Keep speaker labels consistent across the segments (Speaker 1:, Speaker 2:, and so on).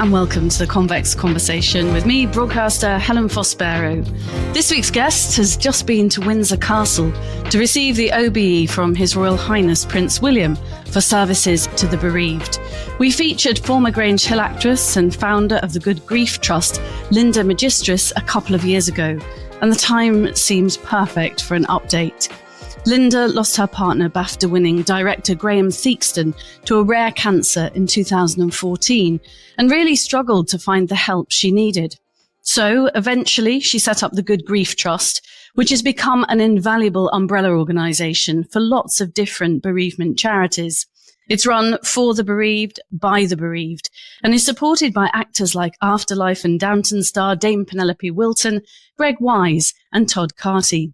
Speaker 1: and welcome to the Convex Conversation with me, broadcaster Helen Fospero. This week's guest has just been to Windsor Castle to receive the OBE from His Royal Highness Prince William for services to the bereaved. We featured former Grange Hill actress and founder of the Good Grief Trust, Linda Magistris, a couple of years ago, and the time seems perfect for an update. Linda lost her partner, BAFTA-winning director Graham Theakston, to a rare cancer in 2014 and really struggled to find the help she needed. So eventually she set up the Good Grief Trust, which has become an invaluable umbrella organisation for lots of different bereavement charities. It's run for the bereaved, by the bereaved, and is supported by actors like Afterlife and Downton star Dame Penelope Wilton, Greg Wise and Todd Carty.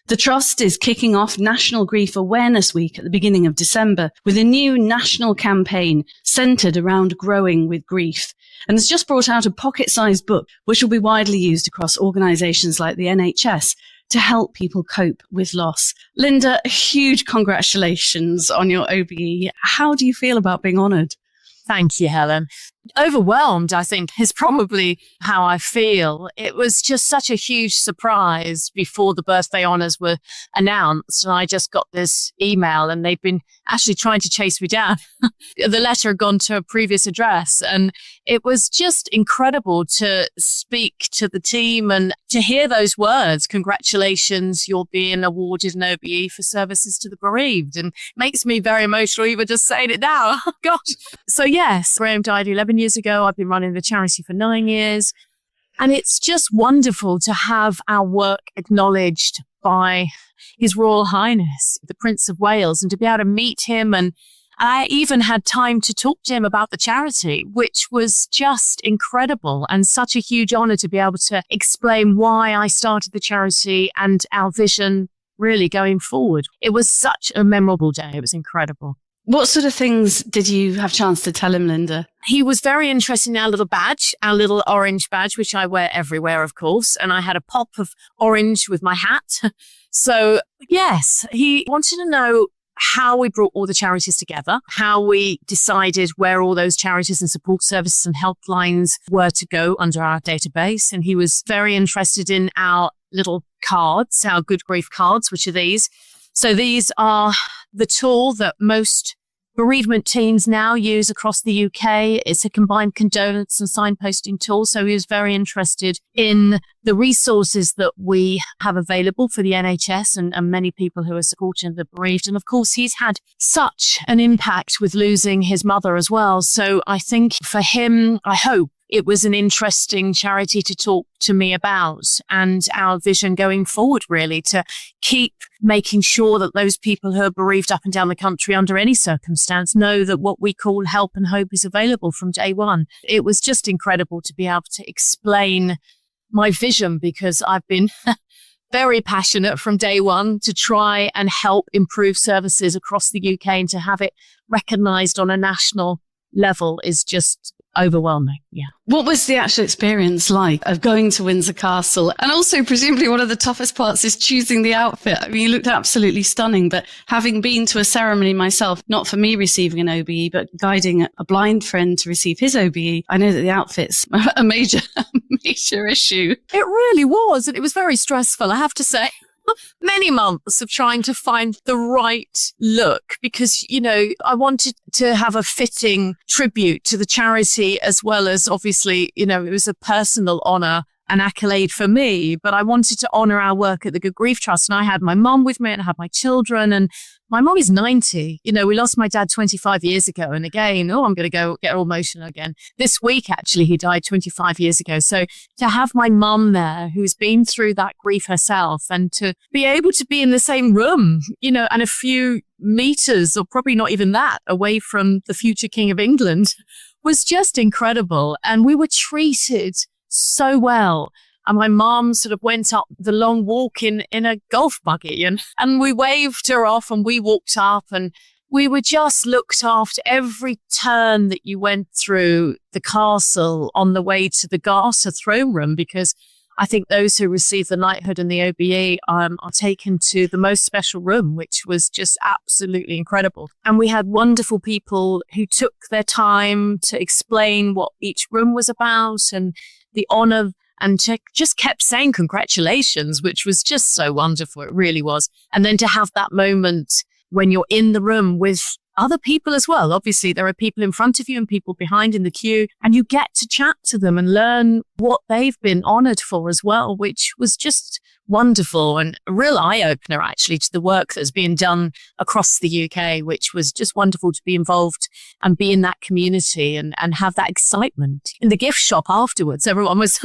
Speaker 1: The Trust is kicking off National Grief Awareness Week at the beginning of December with a new national campaign centred around growing with grief, and has just brought out a pocket-sized book which will be widely used across organisations like the NHS to help people cope with loss. Linda, a huge congratulations on your OBE. How do you feel about being honoured?
Speaker 2: Thank you, Helen. Overwhelmed, I think, is probably how I feel. It was just such a huge surprise before the birthday honours were announced. And I just got this email and they've been actually trying to chase me down. The letter had gone to a previous address. And it was just incredible to speak to the team and to hear those words. Congratulations, you're being awarded an OBE for services to the bereaved. And makes me very emotional even just saying it now. Gosh. So yes, Graham died 11 years ago. I've been running the charity for 9 years. And it's just wonderful to have our work acknowledged by His Royal Highness, the Prince of Wales, and to be able to meet him. And I even had time to talk to him about the charity, which was just incredible and such a huge honour to be able to explain why I started the charity and our vision really going forward. It was such a memorable day. It was incredible.
Speaker 1: What sort of things did you have a chance to tell him, Linda?
Speaker 2: He was very interested in our little badge, our little orange badge, which I wear everywhere, of course. And I had a pop of orange with my hat. So, yes, he wanted to know how we brought all the charities together, how we decided where all those charities and support services and helplines were to go under our database. And he was very interested in our little cards, our Good Grief cards, which are these. So these are the tool that most bereavement teams now use across the UK. It's a combined condolence and signposting tool. So he was very interested in the resources that we have available for the NHS and many people who are supporting the bereaved. And of course, he's had such an impact with losing his mother as well. So I think for him, I hope, it was an interesting charity to talk to me about and our vision going forward, really, to keep making sure that those people who are bereaved up and down the country under any circumstance know that what we call help and hope is available from day one. It was just incredible to be able to explain my vision because I've been very passionate from day one to try and help improve services across the UK, and to have it recognised on a national level is just overwhelming. Yeah.
Speaker 1: What was the actual experience like of going to Windsor Castle? And also, presumably, one of the toughest parts is choosing the outfit. I mean, you looked absolutely stunning, but having been to a ceremony myself, not for me receiving an OBE, but guiding a blind friend to receive his OBE, I know that the outfit's a major issue.
Speaker 2: It really was. And it was very stressful, I have to say. Many months of trying to find the right look because, you know, I wanted to have a fitting tribute to the charity as well as obviously, you know, it was a personal honour, an accolade for me, but I wanted to honour our work at the Good Grief Trust. And I had my mum with me and I had my children, and my mum is 90. You know, we lost my dad 25 years ago. And again, I'm going to go get all emotional again. This week, actually, he died 25 years ago. So to have my mum there who's been through that grief herself and to be able to be in the same room, you know, and a few meters or probably not even that away from the future King of England was just incredible. And we were treated so well. And my mum sort of went up the long walk in a golf buggy and we waved her off and we walked up and we were just looked after every turn that you went through the castle on the way to the Garter throne room, because I think those who receive the knighthood and the OBE are taken to the most special room, which was just absolutely incredible. And we had wonderful people who took their time to explain what each room was about and the honor, and just kept saying congratulations, which was just so wonderful. It really was. And then to have that moment when you're in the room with other people as well. Obviously, there are people in front of you and people behind in the queue, and you get to chat to them and learn what they've been honored for as well, which was just wonderful and a real eye-opener, actually, to the work that's being done across the UK, which was just wonderful to be involved and be in that community and have that excitement. In the gift shop afterwards, everyone was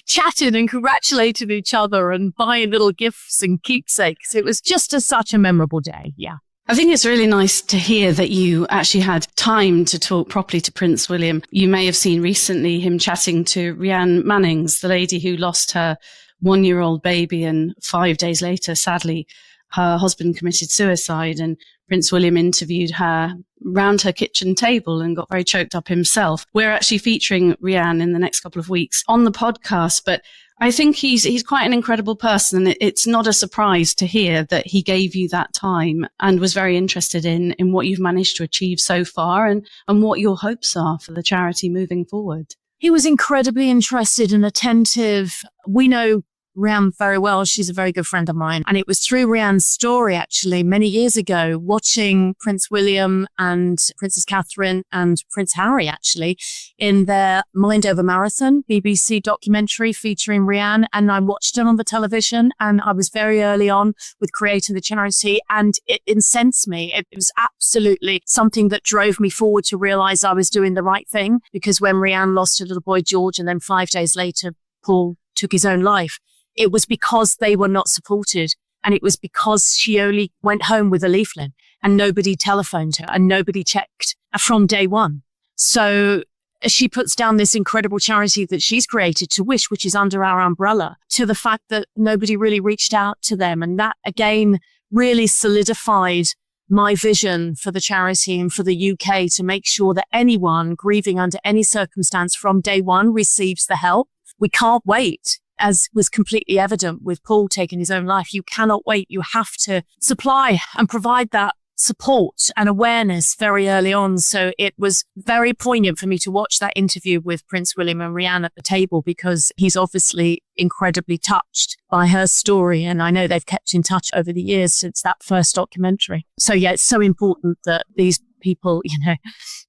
Speaker 2: chatting and congratulating each other and buying little gifts and keepsakes. It was just such a memorable day. Yeah.
Speaker 1: I think it's really nice to hear that you actually had time to talk properly to Prince William. You may have seen recently him chatting to Rhiannon Mannings, the lady who lost her 1-year-old baby, and 5 days later, sadly, her husband committed suicide, and Prince William interviewed her round her kitchen table and got very choked up himself. We're actually featuring Rhiannon in the next couple of weeks on the podcast, but I think he's quite an incredible person. It's not a surprise to hear that he gave you that time and was very interested in what you've managed to achieve so far and what your hopes are for the charity moving forward.
Speaker 2: He was incredibly interested and attentive. We know Rhiannon very well. She's a very good friend of mine. And it was through Rhiannon's story, actually, many years ago, watching Prince William and Princess Catherine and Prince Harry, actually, in their Mind Over Marathon, BBC documentary featuring Rhiannon. And I watched it on the television, and I was very early on with creating the charity, and it incensed me. It was absolutely something that drove me forward to realize I was doing the right thing, because when Rhiannon lost her little boy, George, and then 5 days later, Paul took his own life, it was because they were not supported. And it was because she only went home with a leaflet and nobody telephoned her and nobody checked from day one. So she puts down this incredible charity that she's created to Wish, which is under our umbrella, to the fact that nobody really reached out to them. And that, again, really solidified my vision for the charity and for the UK to make sure that anyone grieving under any circumstance from day one receives the help. We can't wait. As was completely evident with Paul taking his own life, you cannot wait. You have to supply and provide that support and awareness very early on. So it was very poignant for me to watch that interview with Prince William and Rhiannon at the table, because he's obviously incredibly touched by her story. And I know they've kept in touch over the years since that first documentary. So yeah, it's so important that these people,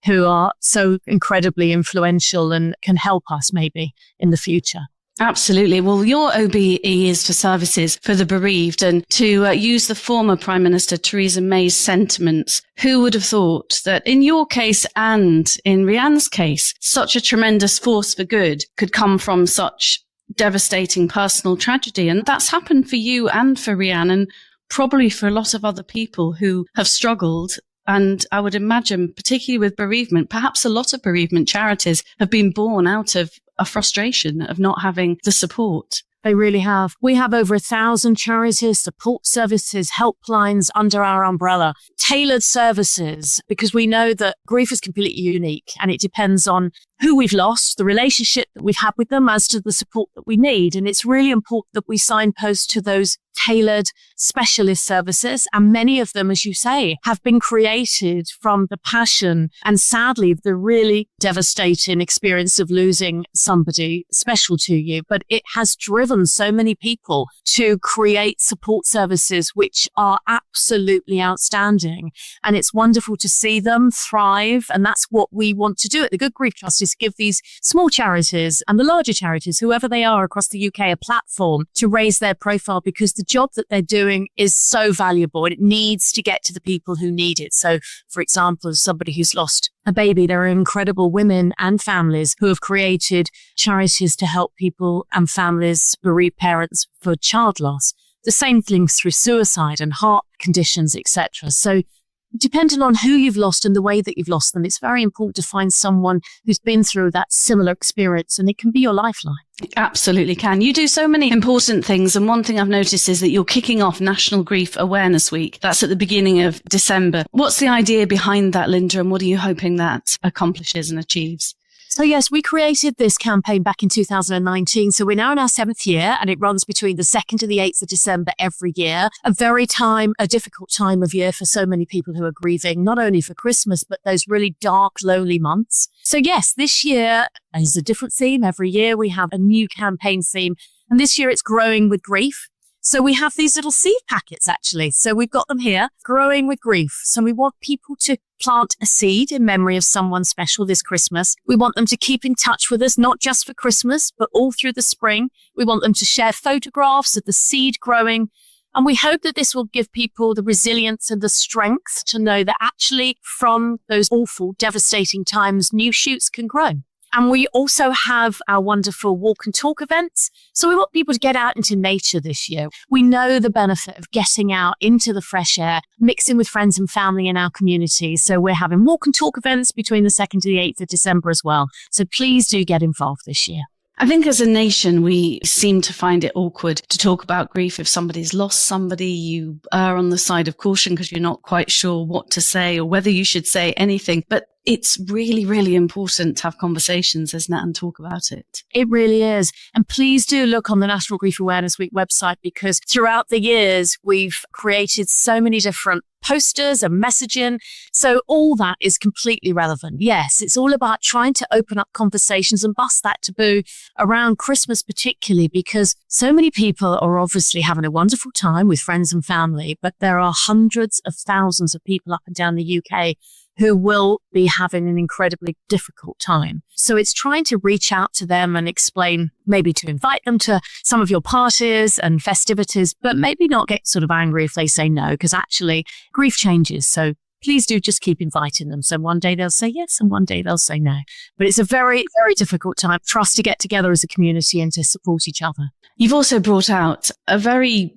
Speaker 2: who are so incredibly influential and can help us maybe in the future.
Speaker 1: Absolutely. Well, your OBE is for services for the bereaved, and to use the former Prime Minister Theresa May's sentiments, who would have thought that in your case and in Rhiannon's case, such a tremendous force for good could come from such devastating personal tragedy? And that's happened for you and for Rhiannon, and probably for a lot of other people who have struggled. And I would imagine, particularly with bereavement, perhaps a lot of bereavement charities have been born out of a frustration of not having the support.
Speaker 2: They really have. We have over 1,000 charities, support services, helplines under our umbrella, tailored services, because we know that grief is completely unique and it depends on who we've lost, the relationship that we've had with them as to the support that we need. And it's really important that we signpost to those tailored specialist services. And many of them, as you say, have been created from the passion and sadly the really devastating experience of losing somebody special to you. But it has driven so many people to create support services which are absolutely outstanding. And it's wonderful to see them thrive. And that's what we want to do at the Good Grief Trust, is give these small charities and the larger charities, whoever they are across the UK, a platform to raise their profile, because the job that they're doing is so valuable and it needs to get to the people who need it. So, for example, as somebody who's lost a baby, there are incredible women and families who have created charities to help people and families, bereaved parents, for child loss. The same things through suicide and heart conditions, etc. So depending on who you've lost and the way that you've lost them, it's very important to find someone who's been through that similar experience, and it can be your lifeline.
Speaker 1: It absolutely can. You do so many important things, and one thing I've noticed is that you're kicking off National Grief Awareness Week. That's at the beginning of December. What's the idea behind that, Linda, and what are you hoping that accomplishes and achieves?
Speaker 2: So yes, we created this campaign back in 2019. So we're now in our 7th year, and it runs between the 2nd and the 8th of December every year. A difficult time of year for so many people who are grieving, not only for Christmas, but those really dark, lonely months. So yes, this year is a different theme. Every year we have a new campaign theme. And this year it's growing with grief. So we have these little seed packets, actually. So we've got them here, growing with grief. So we want people to plant a seed in memory of someone special this Christmas. We want them to keep in touch with us, not just for Christmas, but all through the spring. We want them to share photographs of the seed growing. And we hope that this will give people the resilience and the strength to know that actually from those awful, devastating times, new shoots can grow. And we also have our wonderful walk and talk events. So we want people to get out into nature this year. We know the benefit of getting out into the fresh air, mixing with friends and family in our community. So we're having walk and talk events between the 2nd to the 8th of December as well. So please do get involved this year.
Speaker 1: I think as a nation, we seem to find it awkward to talk about grief. If somebody's lost somebody, you err on the side of caution because you're not quite sure what to say or whether you should say anything. But it's really, really important to have conversations, isn't it, and talk about it.
Speaker 2: It really is. And please do look on the National Grief Awareness Week website, because throughout the years, we've created so many different posters and messaging. So all that is completely relevant. Yes, it's all about trying to open up conversations and bust that taboo around Christmas, particularly because so many people are obviously having a wonderful time with friends and family, but there are hundreds of thousands of people up and down the UK who will be having an incredibly difficult time. So it's trying to reach out to them and explain, maybe to invite them to some of your parties and festivities, but maybe not get sort of angry if they say no, because actually grief changes. So please do just keep inviting them. So one day they'll say yes and one day they'll say no. But it's a very, very difficult time for us to get together as a community and to support each other.
Speaker 1: You've also brought out a very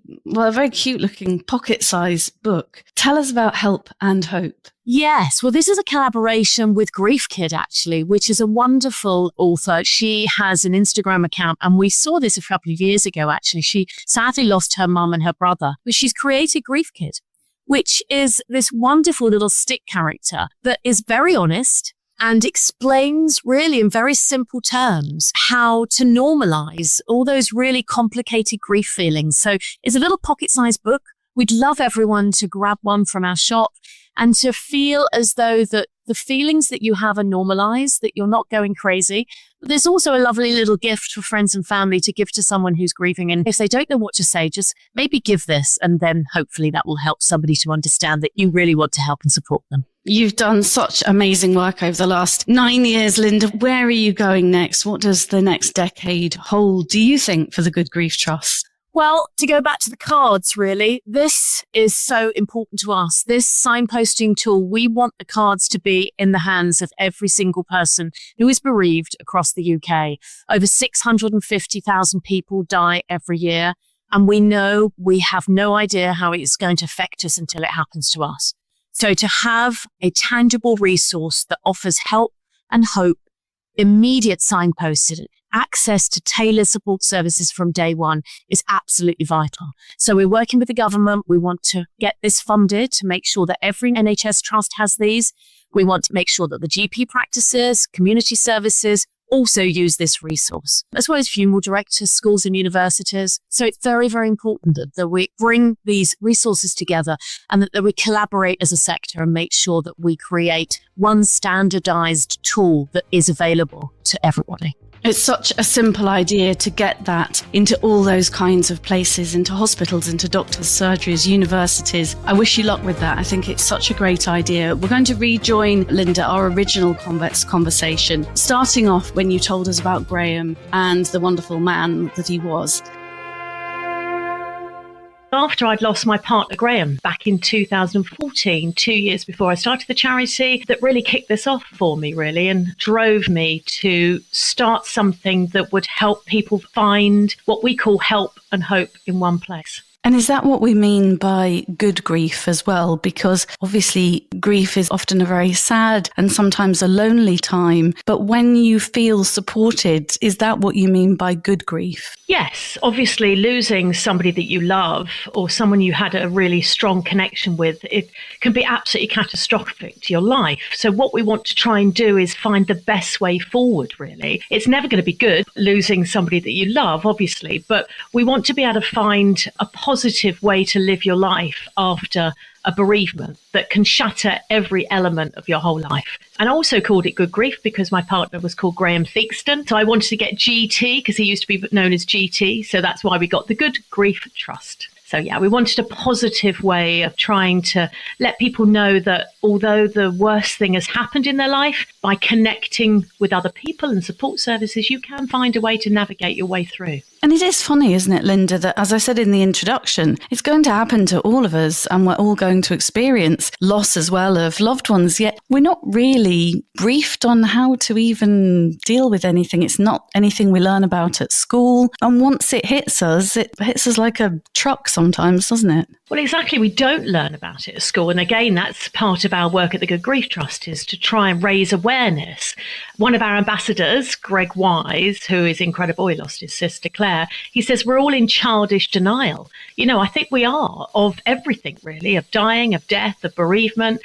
Speaker 1: cute looking pocket-sized book. Tell us about Help and Hope.
Speaker 2: Yes. Well, this is a collaboration with Grief Kid, actually, which is a wonderful author. She has an Instagram account, and we saw this a couple of years ago, actually. She sadly lost her mum and her brother, but she's created Grief Kid, which is this wonderful little stick character that is very honest and explains really in very simple terms how to normalize all those really complicated grief feelings. So it's a little pocket-sized book. We'd love everyone to grab one from our shop and to feel as though that the feelings that you have are normalized, that you're not going crazy. But there's also a lovely little gift for friends and family to give to someone who's grieving. And if they don't know what to say, just maybe give this, and then hopefully that will help somebody to understand that you really want to help and support them.
Speaker 1: You've done such amazing work over the last 9 years, Linda. Where are you going next? What does the next decade hold, do you think, for the Good Grief Trust?
Speaker 2: Well, to go back to the cards, really, this is so important to us. This signposting tool, we want the cards to be in the hands of every single person who is bereaved across the UK. Over 650,000 people die every year, and we know we have no idea how it's going to affect us until it happens to us. So to have a tangible resource that offers help and hope, immediate signposted, access to tailored support services from day one is absolutely vital. So we're working with the government. We want to get this funded to make sure that every NHS trust has these. We want to make sure that the GP practices, community services also use this resource, as well as funeral directors, schools and universities. So it's very, very important that we bring these resources together and that we collaborate as a sector and make sure that we create one standardized tool that is available to everybody.
Speaker 1: It's such a simple idea to get that into all those kinds of places, into hospitals, into doctors' surgeries, universities. I wish you luck with that. I think it's such a great idea. We're going to rejoin, Linda, our original Convex Conversation, starting off when you told us about Graham and the wonderful man that he was.
Speaker 3: After I'd lost my partner, Graham, back in 2014, 2 years before I started the charity, that really kicked this off for me, really, and drove me to start something that would help people find what we call help and hope in one place.
Speaker 1: And is that what we mean by good grief as well? Because obviously grief is often a very sad and sometimes a lonely time. But when you feel supported, is that what you mean by good grief?
Speaker 3: Yes, obviously losing somebody that you love or someone you had a really strong connection with, it can be absolutely catastrophic to your life. So what we want to try and do is find the best way forward, really. It's never going to be good losing somebody that you love, obviously, but we want to be able to find a positive way to live your life after a bereavement that can shatter every element of your whole life. And I also called it good grief because my partner was called Graham Theakston. So I wanted to get GT because he used to be known as GT. So that's why we got the Good Grief Trust. So yeah, we wanted a positive way of trying to let people know that although the worst thing has happened in their life, by connecting with other people and support services, you can find a way to navigate your way through.
Speaker 1: And it is funny, isn't it, Linda, that as I said in the introduction, it's going to happen to all of us and we're all going to experience loss as well of loved ones, yet we're not really briefed on how to even deal with anything. It's not anything we learn about at school. And once it hits us like a truck sometimes, doesn't it?
Speaker 3: Well, exactly. We don't learn about it at school. And again, that's part of our work at the Good Grief Trust, is to try and raise awareness. One of our ambassadors, Greg Wise, who is incredible, he lost his sister Claire, he says we're all in childish denial. You know, I think we are of everything, really, of dying, of death, of bereavement.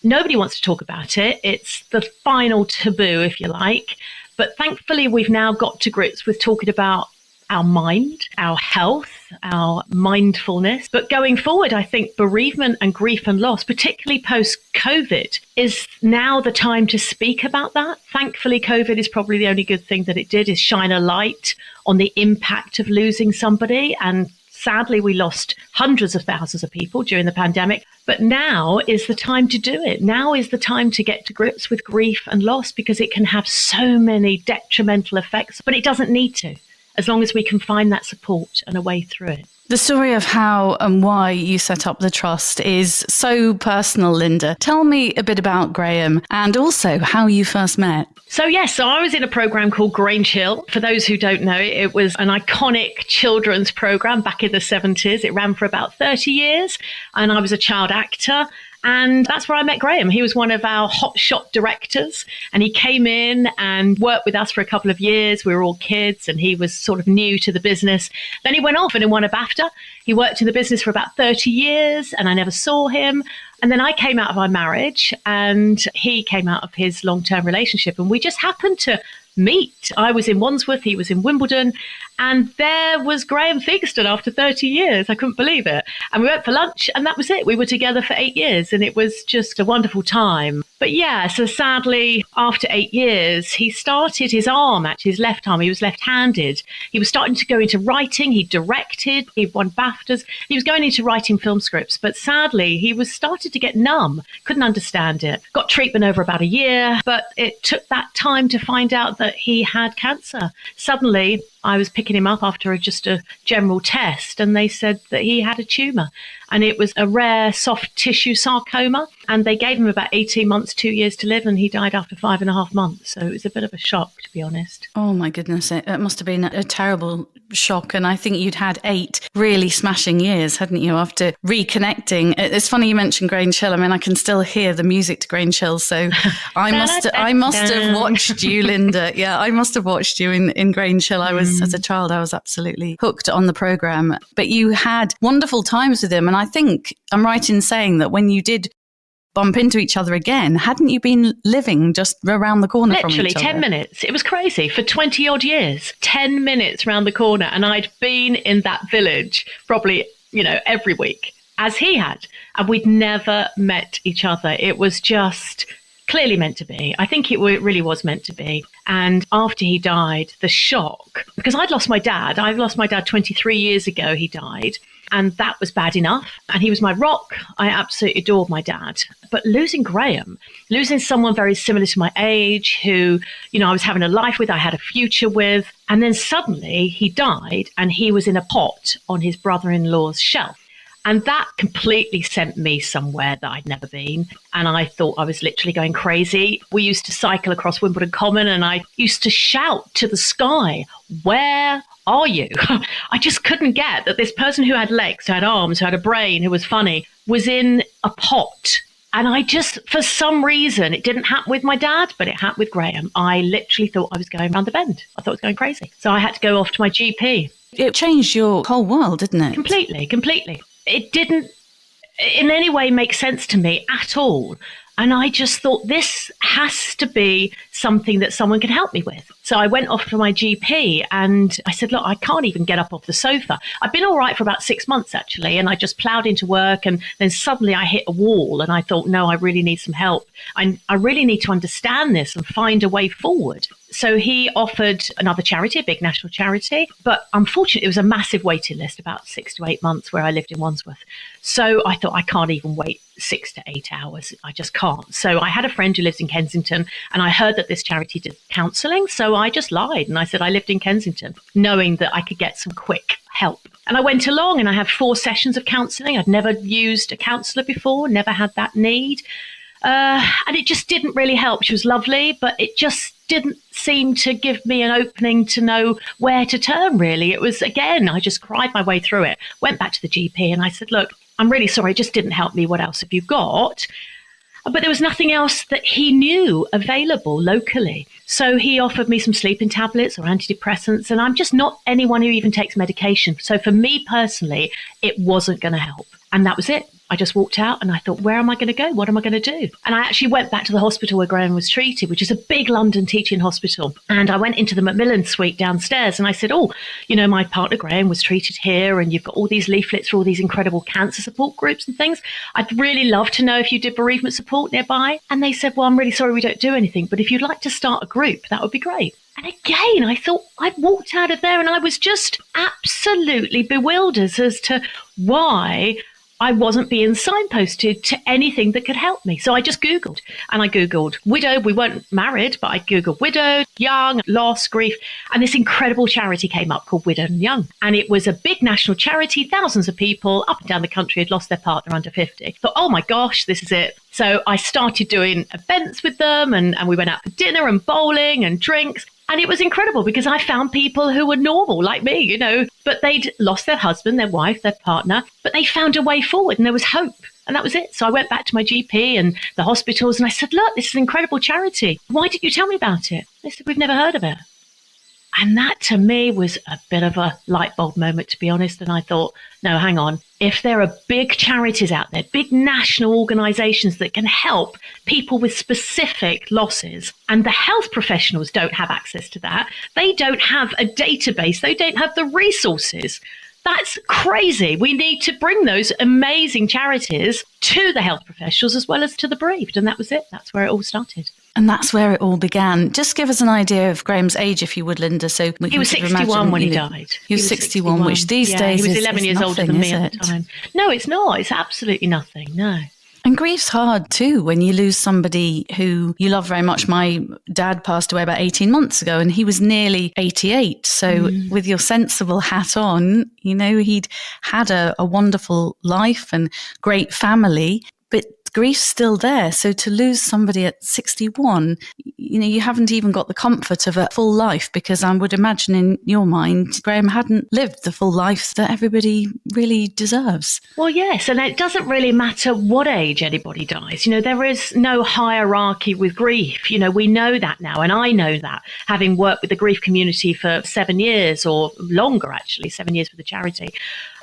Speaker 3: Nobody wants to talk about it. It's the final taboo, if you like. But thankfully, we've now got to grips with talking about our mind, our health, our mindfulness. But going forward, I think bereavement and grief and loss, particularly post-COVID, is now the time to speak about that. Thankfully, COVID is probably the only good thing that it did, is shine a light on the impact of losing somebody. And sadly, we lost hundreds of thousands of people during the pandemic. But now is the time to do it. Now is the time to get to grips with grief and loss, because it can have so many detrimental effects, but it doesn't need to, as long as we can find that support and a way through it.
Speaker 1: The story of how and why you set up the trust is so personal, Linda. Tell me a bit about Graham and also how you first met.
Speaker 3: So I was in a program called Grange Hill. For those who don't know, it was an iconic children's program back in the 70s. It ran for about 30 years and I was a child actor. And that's where I met Graham. He was one of our hotshot directors and he came in and worked with us for a couple of years. We were all kids and he was sort of new to the business. Then he went off and won a BAFTA. He worked in the business for about 30 years and I never saw him. And then I came out of our marriage and he came out of his long-term relationship and we just happened to meet. I was in Wandsworth, he was in Wimbledon, and there was Graham Theakston after 30 years. I couldn't believe it. And we went for lunch and that was it. We were together for 8 years and it was just a wonderful time. But yeah, so sadly, after 8 years, he started his arm, actually his left arm, he was left-handed. He was starting to go into writing, he directed, he won BAFTAs. He was going into writing film scripts, but sadly, he was started to get numb, couldn't understand it. Got treatment over about a year, but it took that time to find out that he had cancer. Suddenly, I was picking him up after just a general test and they said that he had a tumour and it was a rare soft tissue sarcoma and they gave him about 18 months, 2 years to live and he died after 5.5 months. So it was a bit of a shock, to be honest.
Speaker 1: Oh my goodness, it must have been a terrible shock. And I think you'd had 8 really smashing years, hadn't you, after reconnecting. It's funny you mentioned Grange Hill. I mean, I can still hear the music to Grange Hill. So I must have watched you, Linda. Yeah, I must have watched you in Grange Hill. I was, as a child, I was absolutely hooked on the programme. But you had wonderful times with him. And I think I'm right in saying that when you did bump into each other again, hadn't you been living just around the corner from each other?
Speaker 3: Literally 10 minutes. It was crazy. For 20 odd years, 10 minutes round the corner. And I'd been in that village probably, every week, as he had. And we'd never met each other. It was just clearly meant to be. I think it really was meant to be. And after he died, the shock, because I'd lost my dad. I lost my dad 23 years ago, he died. And that was bad enough. And he was my rock. I absolutely adored my dad. But losing Graham, losing someone very similar to my age, who, I was having a life with, I had a future with. And then suddenly he died and he was in a pot on his brother-in-law's shelf. And that completely sent me somewhere that I'd never been. And I thought I was literally going crazy. We used to cycle across Wimbledon Common and I used to shout to the sky, "Where are you?" I just couldn't get that this person who had legs, who had arms, who had a brain, who was funny, was in a pot. And I just, for some reason, it didn't happen with my dad, but it happened with Graham. I literally thought I was going round the bend. I thought I was going crazy. So I had to go off to my GP.
Speaker 1: It changed your whole world, didn't it?
Speaker 3: Completely. It didn't in any way make sense to me at all. And I just thought this has to be something that someone can help me with. So I went off to my GP and I said, look, I can't even get up off the sofa. I've been all right for about 6 months, actually. And I just plowed into work and then suddenly I hit a wall and I thought, no, I really need some help. I really need to understand this and find a way forward. So he offered another charity, a big national charity. But unfortunately, it was a massive waiting list, about 6 to 8 months where I lived in Wandsworth. So I thought I can't even wait 6 to 8 hours. I just can't. So I had a friend who lives in Kensington and I heard that this charity did counselling. So I just lied and I said I lived in Kensington, knowing that I could get some quick help. And I went along and I had 4 sessions of counselling. I'd never used a counsellor before, never had that need. And it just didn't really help. She was lovely, but it just didn't seem to give me an opening to know where to turn, really. It was, again, I just cried my way through it. Went back to the GP and I said, look, I'm really sorry, it just didn't help me. What else have you got? But there was nothing else that he knew available locally. So he offered me some sleeping tablets or antidepressants, and I'm just not anyone who even takes medication. So for me personally, it wasn't going to help. And that was it. I just walked out and I thought, where am I going to go? What am I going to do? And I actually went back to the hospital where Graham was treated, which is a big London teaching hospital. And I went into the Macmillan suite downstairs and I said, oh, you know, my partner Graham was treated here and you've got all these leaflets for all these incredible cancer support groups and things. I'd really love to know if you did bereavement support nearby. And they said, well, I'm really sorry we don't do anything, but if you'd like to start a group, that would be great. And again, I thought I walked out of there and I was just absolutely bewildered as to why I wasn't being signposted to anything that could help me. So I just Googled and I Googled widow. We weren't married, but I Googled widow, young, loss, grief. And this incredible charity came up called Widow and Young. And it was a big national charity. Thousands of people up and down the country had lost their partner under 50. Thought, oh my gosh, this is it. So I started doing events with them and we went out for dinner and bowling and drinks. And it was incredible because I found people who were normal like me, you know, but they'd lost their husband, their wife, their partner, but they found a way forward and there was hope. And that was it. So I went back to my GP and the hospitals and I said, look, this is an incredible charity. Why didn't you tell me about it? They said, we've never heard of it. And that to me was a bit of a light bulb moment, to be honest. And I thought, no, hang on. If there are big charities out there, big national organisations that can help people with specific losses, and the health professionals don't have access to that, they don't have a database, they don't have the resources. That's crazy. We need to bring those amazing charities to the health professionals as well as to the bereaved. And that was it. That's where it all started.
Speaker 1: And that's where it all began. Just give us an idea of Graham's age, if you would, Linda. So
Speaker 3: he was 61 when he died.
Speaker 1: He was 61, which these days
Speaker 3: he was 11 years older than me at the
Speaker 1: time.
Speaker 3: No, it's not. It's absolutely nothing. No.
Speaker 1: And grief's hard too when you lose somebody who you love very much. My dad passed away about 18 months ago and he was nearly 88. So with your sensible hat on, you know, he'd had a wonderful life and great family, but grief's still there. So to lose somebody at 61, you know, you haven't even got the comfort of a full life, because I would imagine in your mind, Graham hadn't lived the full life that everybody really deserves.
Speaker 3: Well, yes. And it doesn't really matter what age anybody dies. You know, there is no hierarchy with grief. You know, we know that now. And I know that, having worked with the grief community for 7 years or longer, actually, 7 years with the charity.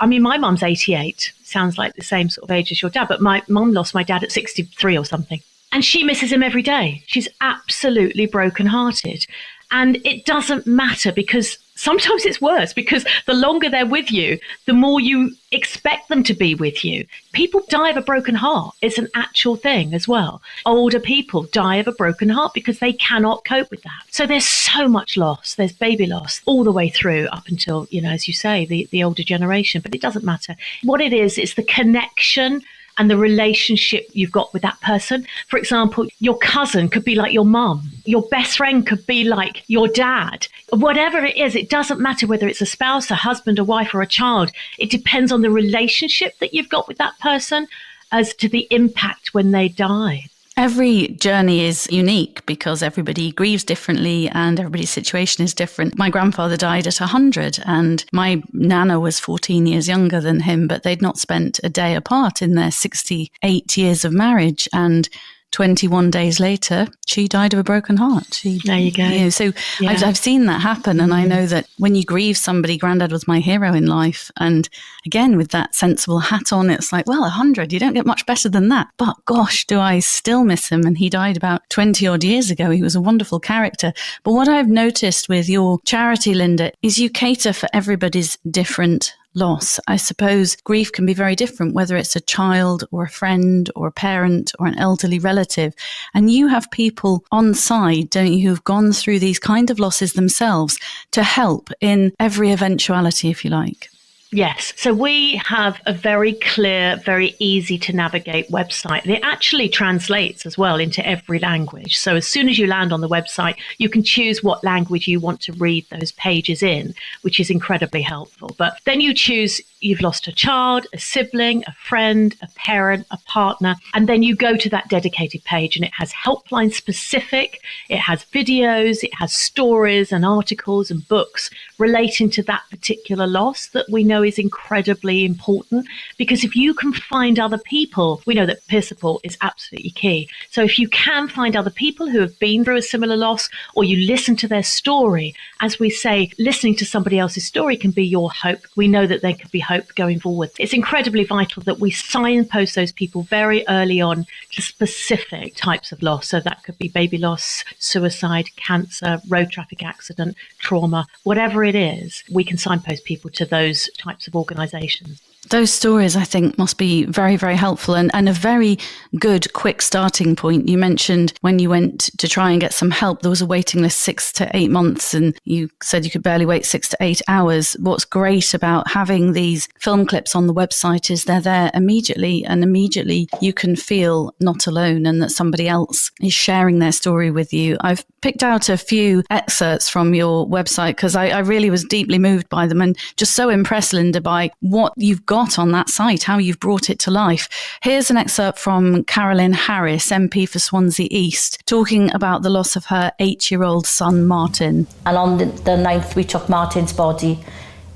Speaker 3: I mean, my mum's 88. Sounds like the same sort of age as your dad, but my mum lost my dad at 63 or something. And she misses him every day. She's absolutely brokenhearted. And it doesn't matter, because sometimes it's worse, because the longer they're with you, the more you expect them to be with you. People die of a broken heart. It's an actual thing as well. Older people die of a broken heart because they cannot cope with that. So there's so much loss. There's baby loss all the way through up until, you know, as you say, the older generation. But it doesn't matter. What it is the connection and the relationship you've got with that person. For example, your cousin could be like your mum. Your best friend could be like your dad. whatever it is, it doesn't matter whether it's a spouse, a husband, a wife, or a child. It depends on the relationship that you've got with that person as to the impact when they die.
Speaker 1: Every journey is unique because everybody grieves differently and everybody's situation is different. My grandfather died at 100 and my nana was 14 years younger than him, but they'd not spent a day apart in their 68 years of marriage. And 21 days later, she died of a broken heart.
Speaker 3: There you go.
Speaker 1: So yeah. I've seen that happen. And I know that when you grieve somebody, Grandad was my hero in life. And again, with that sensible hat on, it's like, well, 100, you don't get much better than that. But gosh, do I still miss him. And he died about 20 odd years ago. He was a wonderful character. But what I've noticed with your charity, Linda, is you cater for everybody's different loss. I suppose grief can be very different, whether it's a child or a friend or a parent or an elderly relative. And you have people on side, don't you, who've gone through these kind of losses themselves to help in every eventuality, if you like.
Speaker 3: Yes. So we have a very clear, very easy to navigate website. And it actually translates as well into every language. So as soon as you land on the website, you can choose what language you want to read those pages in, which is incredibly helpful. But then you choose you've lost a child, a sibling, a friend, a parent, a partner, and then you go to that dedicated page and it has helpline specific, it has videos, it has stories and articles and books relating to that particular loss that we know is incredibly important. Because if you can find other people, we know that peer support is absolutely key. So if you can find other people who have been through a similar loss, or you listen to their story, as we say, listening to somebody else's story can be your hope. We know that there could be hope going forward. It's incredibly vital that we signpost those people very early on to specific types of loss. So that could be baby loss, suicide, cancer, road traffic accident, trauma, whatever it is, we can signpost people to those types of organisations.
Speaker 1: Those stories, I think, must be very, very helpful and a very good, quick starting point. You mentioned when you went to try and get some help, there was a waiting list 6 to 8 months, and you said you could barely wait 6 to 8 hours. What's great about having these film clips on the website is they're there immediately, and immediately you can feel not alone and that somebody else is sharing their story with you. I've picked out a few excerpts from your website because I really was deeply moved by them and just so impressed, Linda, by what you've got on that site, how you've brought it to life. Here's an excerpt from Carolyn Harris, MP for Swansea East, talking about the loss of her 8-year-old son, Martin.
Speaker 4: And on the 9th, we took Martin's body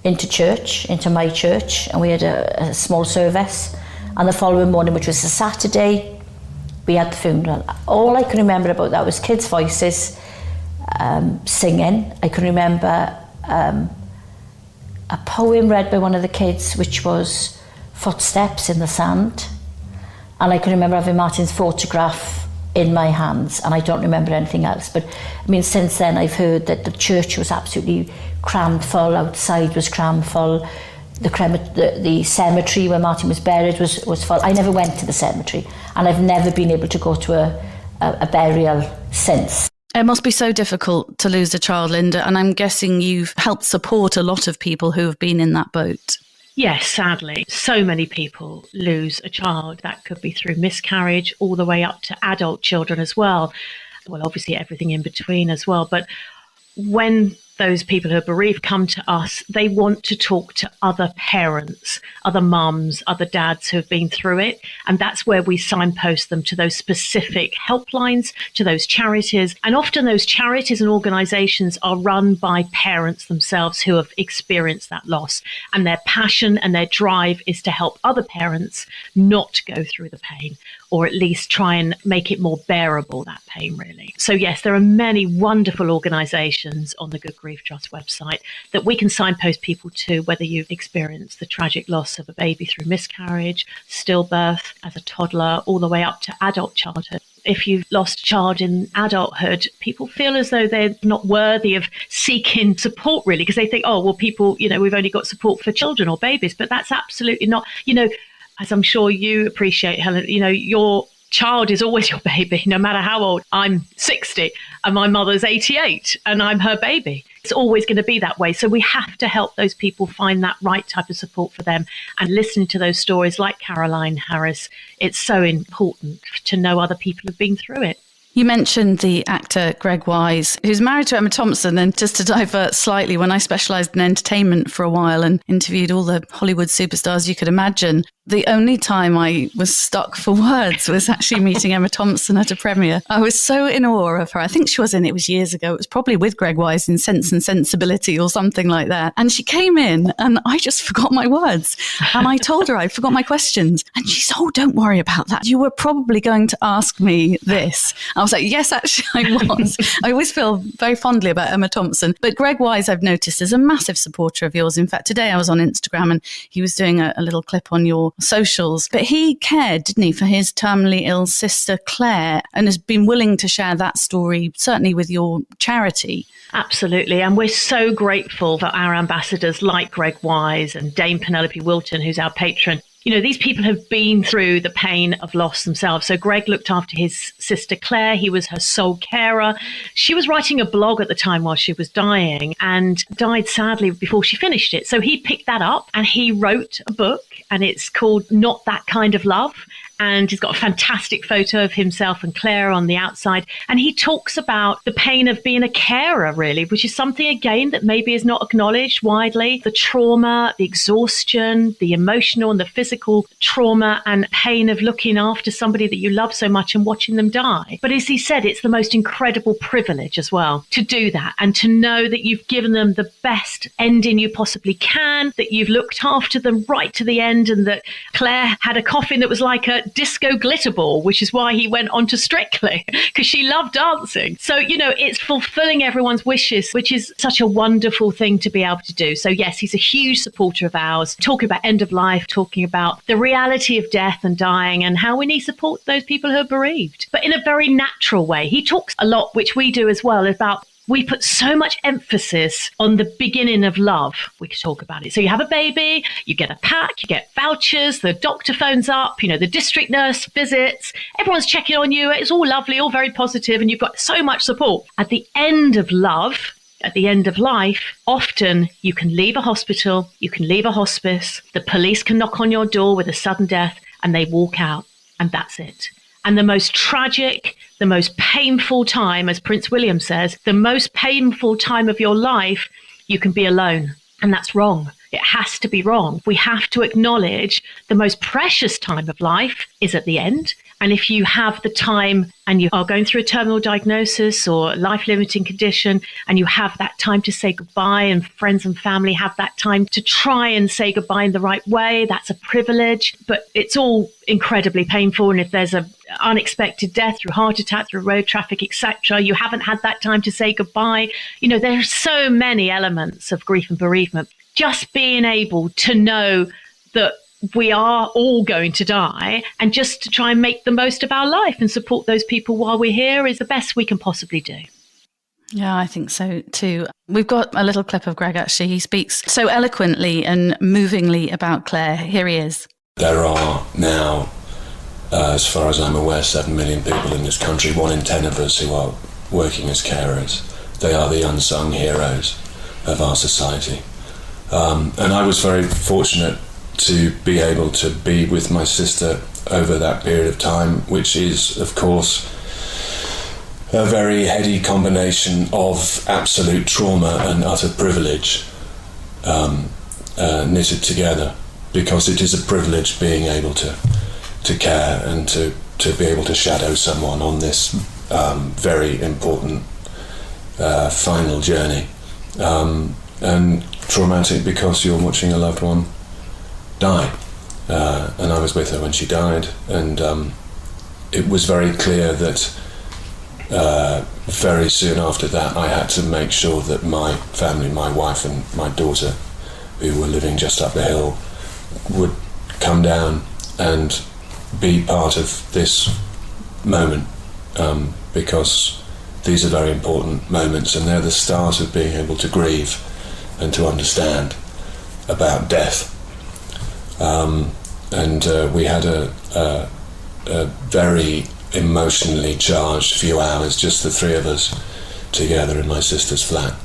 Speaker 4: into church, into my church, and we had a small service. And the following morning, which was a Saturday, we had the funeral. All I can remember about that was kids' voices singing. I can remember a poem read by one of the kids, which was Footsteps in the Sand. And I can remember having Martin's photograph in my hands, and I don't remember anything else. But I mean, since then I've heard that the church was absolutely crammed full, outside was crammed full, the cemetery where Martin was buried was full. I never went to the cemetery, and I've never been able to go to a burial since.
Speaker 1: It must be so difficult to lose a child, Linda, and I'm guessing you've helped support a lot of people who have been in that boat.
Speaker 3: Yes, sadly, so many people lose a child. That could be through miscarriage all the way up to adult children as well. Well, obviously everything in between as well. But when those people who are bereaved come to us, they want to talk to other parents, other mums, other dads who have been through it. And that's where we signpost them to those specific helplines, to those charities. And often those charities and organisations are run by parents themselves who have experienced that loss. And their passion and their drive is to help other parents not go through the pain, or at least try and make it more bearable, that pain, really. So yes, there are many wonderful organisations on the Good Grief Trust website that we can signpost people to, whether you've experienced the tragic loss of a baby through miscarriage, stillbirth, as a toddler, all the way up to adult childhood. If you've lost a child in adulthood, people feel as though they're not worthy of seeking support, really, because they think, oh, well, people, we've only got support for children or babies, but that's absolutely not, as I'm sure you appreciate, Helen, your child is always your baby, no matter how old. I'm 60 and my mother's 88 and I'm her baby. It's always going to be that way. So we have to help those people find that right type of support for them, and listening to those stories like Caroline Harris. It's so important to know other people have been through it.
Speaker 1: You mentioned the actor Greg Wise, who's married to Emma Thompson. And just to divert slightly, when I specialised in entertainment for a while and interviewed all the Hollywood superstars you could imagine, the only time I was stuck for words was actually meeting Emma Thompson at a premiere. I was so in awe of her. I think she was in, it was years ago. It was probably with Greg Wise in Sense and Sensibility or something like that. And she came in and I just forgot my words. And I told her I forgot my questions. And she said, oh, don't worry about that. You were probably going to ask me this. I was like, yes, actually I was. I always feel very fondly about Emma Thompson. But Greg Wise, I've noticed, is a massive supporter of yours. In fact, today I was on Instagram and he was doing a little clip on your socials. But he cared, didn't he, for his terminally ill sister Claire, and has been willing to share that story, certainly with your charity.
Speaker 3: Absolutely. And we're so grateful for our ambassadors like Greg Wise and Dame Penelope Wilton, who's our patron. You know, these people have been through the pain of loss themselves. So Greg looked after his sister Claire. He was her sole carer. She was writing a blog at the time while she was dying and died sadly before she finished it. So he picked that up and he wrote a book, and it's called Not That Kind of Love. And he's got a fantastic photo of himself and Claire on the outside. And he talks about the pain of being a carer, really, which is something, again, that maybe is not acknowledged widely. The trauma, the exhaustion, the emotional and the physical trauma and pain of looking after somebody that you love so much and watching them die. But as he said, it's the most incredible privilege as well to do that and to know that you've given them the best ending you possibly can, that you've looked after them right to the end, and that Claire had a coffin that was like a disco glitter ball, which is why he went on to Strictly, because she loved dancing. So, you know, it's fulfilling everyone's wishes, which is such a wonderful thing to be able to do. So yes, he's a huge supporter of ours, talking about end of life, talking about the reality of death and dying and how we need to support those people who are bereaved, but in a very natural way. He talks a lot, which we do as well, about we put so much emphasis on the beginning of love. We could talk about it. So you have a baby, you get a pack, you get vouchers, the doctor phones up, you know, the district nurse visits, everyone's checking on you. It's all lovely, all very positive, and you've got so much support. At the end of love, at the end of life, often you can leave a hospital, you can leave a hospice, the police can knock on your door with a sudden death, and they walk out, and that's it. And the most tragic, the most painful time, as Prince William says, the most painful time of your life, you can be alone. And that's wrong. It has to be wrong. We have to acknowledge the most precious time of life is at the end. And if you have the time and you are going through a terminal diagnosis or life-limiting condition, and you have that time to say goodbye, and friends and family have that time to try and say goodbye in the right way, that's a privilege. But it's all incredibly painful. And if there's an unexpected death through heart attack, through road traffic, etc., you haven't had that time to say goodbye. You know, there are so many elements of grief and bereavement. Just being able to know that we are all going to die, and just to try and make the most of our life and support those people while we're here is the best we can possibly do.
Speaker 1: Yeah, I think so too. We've got a little clip of Greg, actually. He speaks so eloquently and movingly about Claire. Here he is.
Speaker 5: There are now, as far as I'm aware, 7 million people in this country, 1 in 10 of us who are working as carers. They are the unsung heroes of our society. And I was very fortunate to be able to be with my sister over that period of time, which is, of course, a very heady combination of absolute trauma and utter privilege knitted together, because it is a privilege being able to care and to be able to shadow someone on this very important final journey. And traumatic because you're watching a loved one die. And I was with her when she died, and it was very clear that very soon after that I had to make sure that my family, my wife and my daughter, who were living just up the hill, would come down and be part of this moment, because these are very important moments, and they're the start of being able to grieve and to understand about death. And we had a very emotionally charged few hours, just the three of us together in my sister's flat,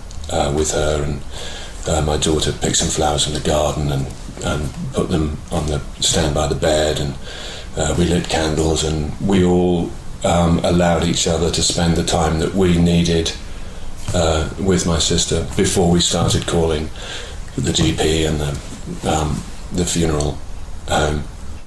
Speaker 5: with her, and my daughter picked some flowers from the garden and put them on the stand by the bed, and we lit candles, and we all allowed each other to spend the time that we needed with my sister before we started calling the GP and the funeral home.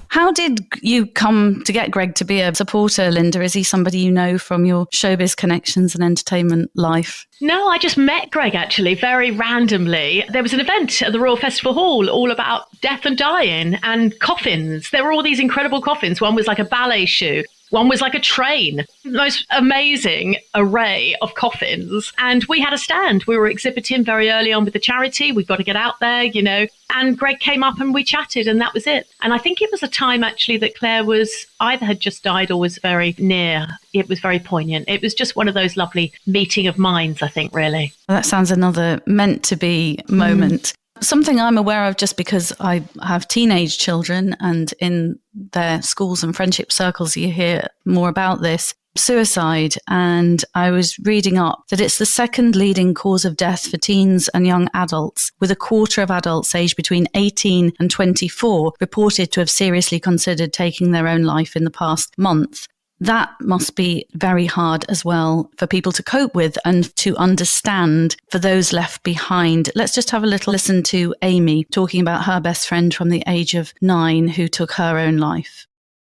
Speaker 1: How did you come to get Greg to be a supporter, Linda? Is he somebody you know from your showbiz connections and entertainment life?
Speaker 3: No, I just met Greg actually very randomly. There was an event at the Royal Festival Hall all about death and dying and coffins. There were all these incredible coffins. One was like a ballet shoe. One was like a train, the most amazing array of coffins. And we had a stand. We were exhibiting very early on with the charity. We've got to get out there, you know. And Greg came up and we chatted and that was it. And I think it was a time actually that Claire was either had just died or was very near. It was very poignant. It was just one of those lovely meeting of minds, I think, really.
Speaker 1: Well, that sounds another meant to be moment. Something I'm aware of just because I have teenage children and in their schools and friendship circles you hear more about this, suicide. And I was reading up that it's the second leading cause of death for teens and young adults, with a quarter of adults aged between 18 and 24 reported to have seriously considered taking their own life in the past month. That must be very hard as well for people to cope with and to understand for those left behind. Let's just have a little listen to Amy talking about her best friend from the age of 9 who took her own life.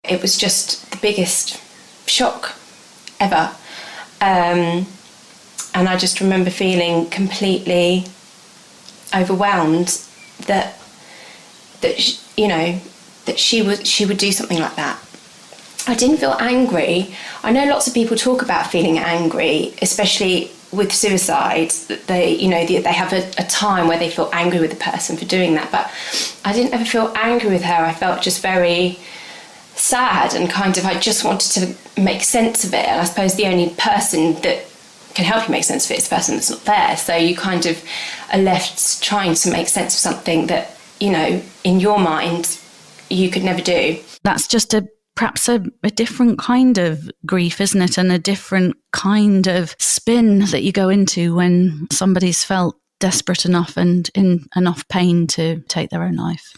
Speaker 6: It was just the biggest shock ever. And I just remember feeling completely overwhelmed that she would do something like that. I didn't feel angry. I know lots of people talk about feeling angry, especially with suicide. They have a time where they feel angry with the person for doing that. But I didn't ever feel angry with her. I felt just very sad and I just wanted to make sense of it. And I suppose the only person that can help you make sense of it is the person that's not there. So you kind of are left trying to make sense of something that, in your mind, you could never do.
Speaker 1: That's just perhaps a different kind of grief, isn't it? And a different kind of spin that you go into when somebody's felt desperate enough and in enough pain to take their own life.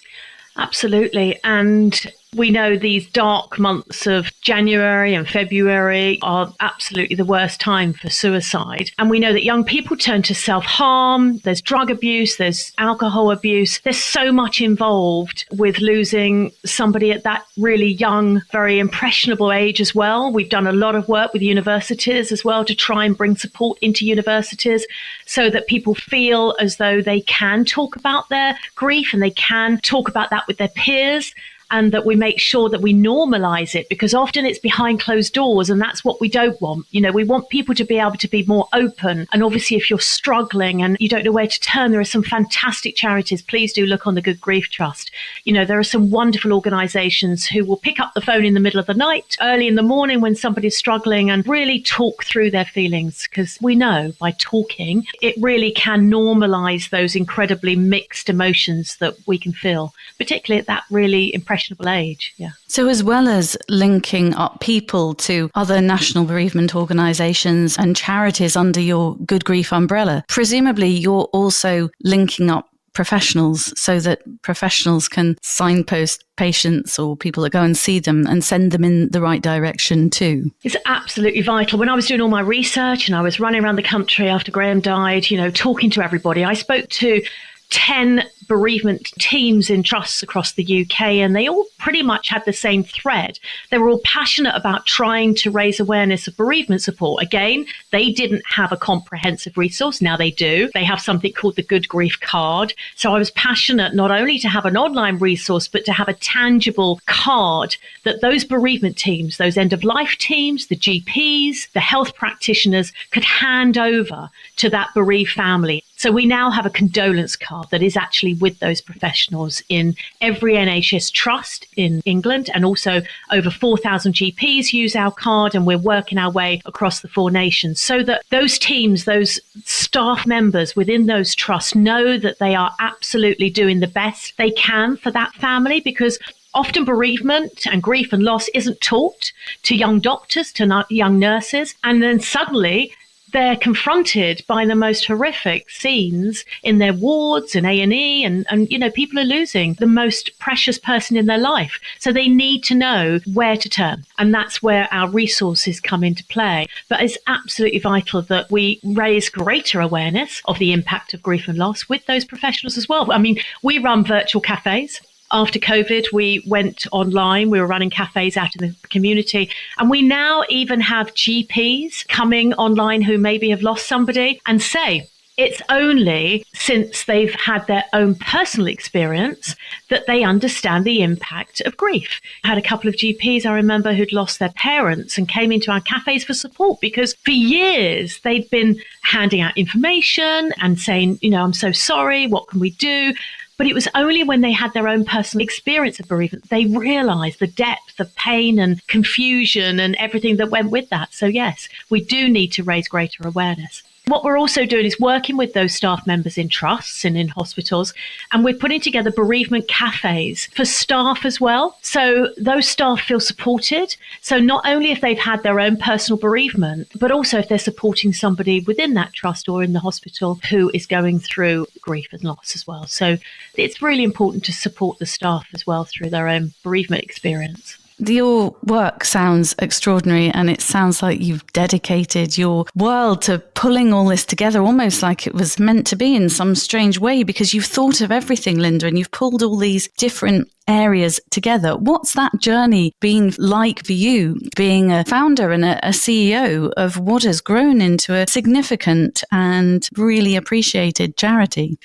Speaker 3: Absolutely. And we know these dark months of January and February are absolutely the worst time for suicide. And we know that young people turn to self-harm. There's drug abuse, there's alcohol abuse. There's so much involved with losing somebody at that really young, very impressionable age as well. We've done a lot of work with universities as well to try and bring support into universities so that people feel as though they can talk about their grief and they can talk about that with their peers. And that we make sure that we normalize it, because often it's behind closed doors and that's what we don't want. We want people to be able to be more open. And obviously, if you're struggling and you don't know where to turn, there are some fantastic charities. Please do look on the Good Grief Trust. There are some wonderful organizations who will pick up the phone in the middle of the night, early in the morning when somebody's struggling and really talk through their feelings. Because we know by talking, it really can normalize those incredibly mixed emotions that we can feel, particularly at that really impressionable age. Yeah.
Speaker 1: So as well as linking up people to other national bereavement organisations and charities under your Good Grief umbrella, presumably you're also linking up professionals so that professionals can signpost patients or people that go and see them and send them in the right direction too.
Speaker 3: It's absolutely vital. When I was doing all my research and I was running around the country after Graham died, talking to everybody, I spoke to 10 bereavement teams in trusts across the UK, and they all pretty much had the same thread. They were all passionate about trying to raise awareness of bereavement support. Again, they didn't have a comprehensive resource. Now they do. They have something called the Good Grief Card. So I was passionate not only to have an online resource, but to have a tangible card that those bereavement teams, those end-of-life teams, the GPs, the health practitioners could hand over to that bereaved family. So we now have a condolence card that is actually with those professionals in every NHS trust in England, and also over 4,000 GPs use our card, and we're working our way across the 4 nations so that those teams, those staff members within those trusts know that they are absolutely doing the best they can for that family, because often bereavement and grief and loss isn't taught to young doctors, to young nurses, and then suddenly they're confronted by the most horrific scenes in their wards and A&E, and people are losing the most precious person in their life. So they need to know where to turn. And that's where our resources come into play. But it's absolutely vital that we raise greater awareness of the impact of grief and loss with those professionals as well. I mean, we run virtual cafes. After COVID, we went online. We were running cafes out in the community. And we now even have GPs coming online who maybe have lost somebody and say, it's only since they've had their own personal experience that they understand the impact of grief. I had a couple of GPs, I remember, who'd lost their parents and came into our cafes for support because for years they'd been handing out information and saying, I'm so sorry, what can we do? But it was only when they had their own personal experience of bereavement, they realised the depth of pain and confusion and everything that went with that. So yes, we do need to raise greater awareness. What we're also doing is working with those staff members in trusts and in hospitals, and we're putting together bereavement cafes for staff as well. So those staff feel supported. So not only if they've had their own personal bereavement, but also if they're supporting somebody within that trust or in the hospital who is going through grief and loss as well. So it's really important to support the staff as well through their own bereavement experience.
Speaker 1: Your work sounds extraordinary, and it sounds like you've dedicated your world to pulling all this together, almost like it was meant to be in some strange way, because you've thought of everything, Linda, and you've pulled all these different areas together. What's that journey been like for you, being a founder and a CEO of what has grown into a significant and really appreciated charity?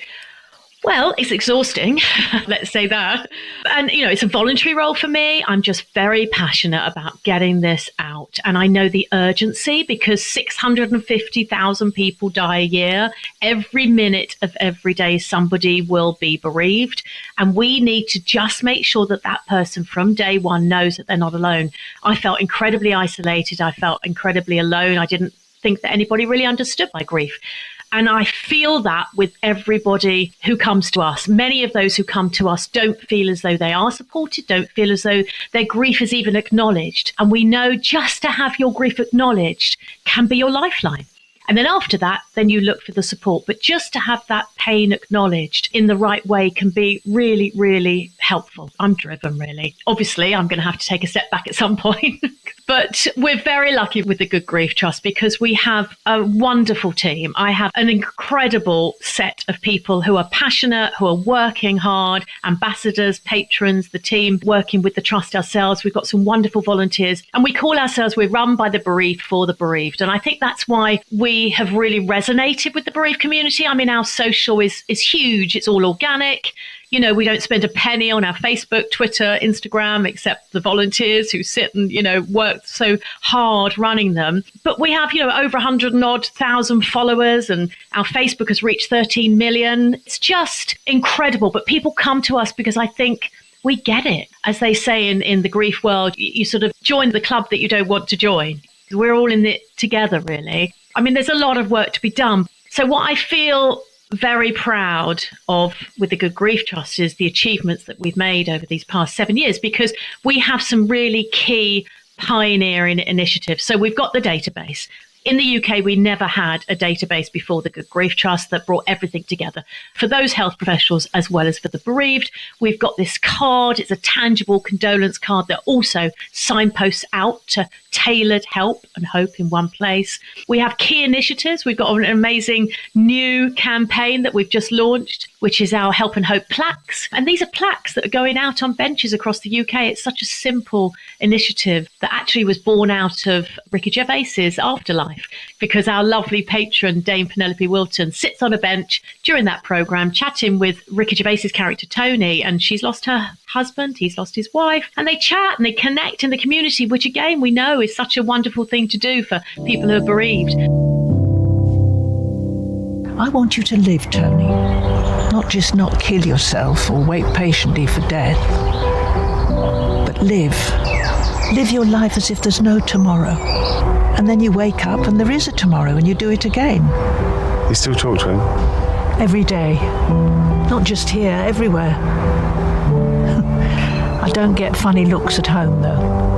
Speaker 3: Well, it's exhausting, let's say that. And, it's a voluntary role for me. I'm just very passionate about getting this out. And I know the urgency because 650,000 people die a year. Every minute of every day, somebody will be bereaved. And we need to just make sure that that person from day one knows that they're not alone. I felt incredibly isolated. I felt incredibly alone. I didn't think that anybody really understood my grief. And I feel that with everybody who comes to us. Many of those who come to us don't feel as though they are supported, don't feel as though their grief is even acknowledged. And we know just to have your grief acknowledged can be your lifeline. And then after that, then you look for the support. But just to have that pain acknowledged in the right way can be really, really helpful. I'm driven, really. Obviously, I'm going to have to take a step back at some point. But we're very lucky with the Good Grief Trust because we have a wonderful team. I have an incredible set of people who are passionate, who are working hard, ambassadors, patrons, the team working with the trust ourselves. We've got some wonderful volunteers, and we call ourselves, we're run by the bereaved for the bereaved. And I think that's why we have really resonated with the bereaved community. I mean, our social is huge. It's all organic. We don't spend a penny on our Facebook, Twitter, Instagram, except the volunteers who sit and, work so hard running them. But we have, over 100,000 followers, and our Facebook has reached 13 million. It's just incredible. But people come to us because I think we get it. As they say in the grief world, you sort of join the club that you don't want to join. We're all in it together, really. I mean, there's a lot of work to be done. So what I feel very proud of with the Good Grief Trust is the achievements that we've made over these past 7 years, because we have some really key pioneering initiatives. So we've got the database. In the UK, we never had a database before the Good Grief Trust that brought everything together for those health professionals as well as for the bereaved. We've got this card. It's a tangible condolence card that also signposts out to tailored help and hope in one place. We have key initiatives. We've got an amazing new campaign that we've just launched, which is our Help and Hope plaques. And these are plaques that are going out on benches across the UK. It's such a simple initiative that actually was born out of Ricky Gervais's afterlife, because our lovely patron, Dame Penelope Wilton, sits on a bench during that programme chatting with Ricky Gervais's character, Tony, and she's lost her husband, he's lost his wife, and they chat and they connect in the community, which again, we know is such a wonderful thing to do for people who are bereaved.
Speaker 7: I want you to live, Tony. Not just not kill yourself or wait patiently for death, but live. Live your life as if there's no tomorrow. And then you wake up and there is a tomorrow and you do it again.
Speaker 8: You still talk to him?
Speaker 7: Every day. Not just here, everywhere. I don't get funny looks at home, though.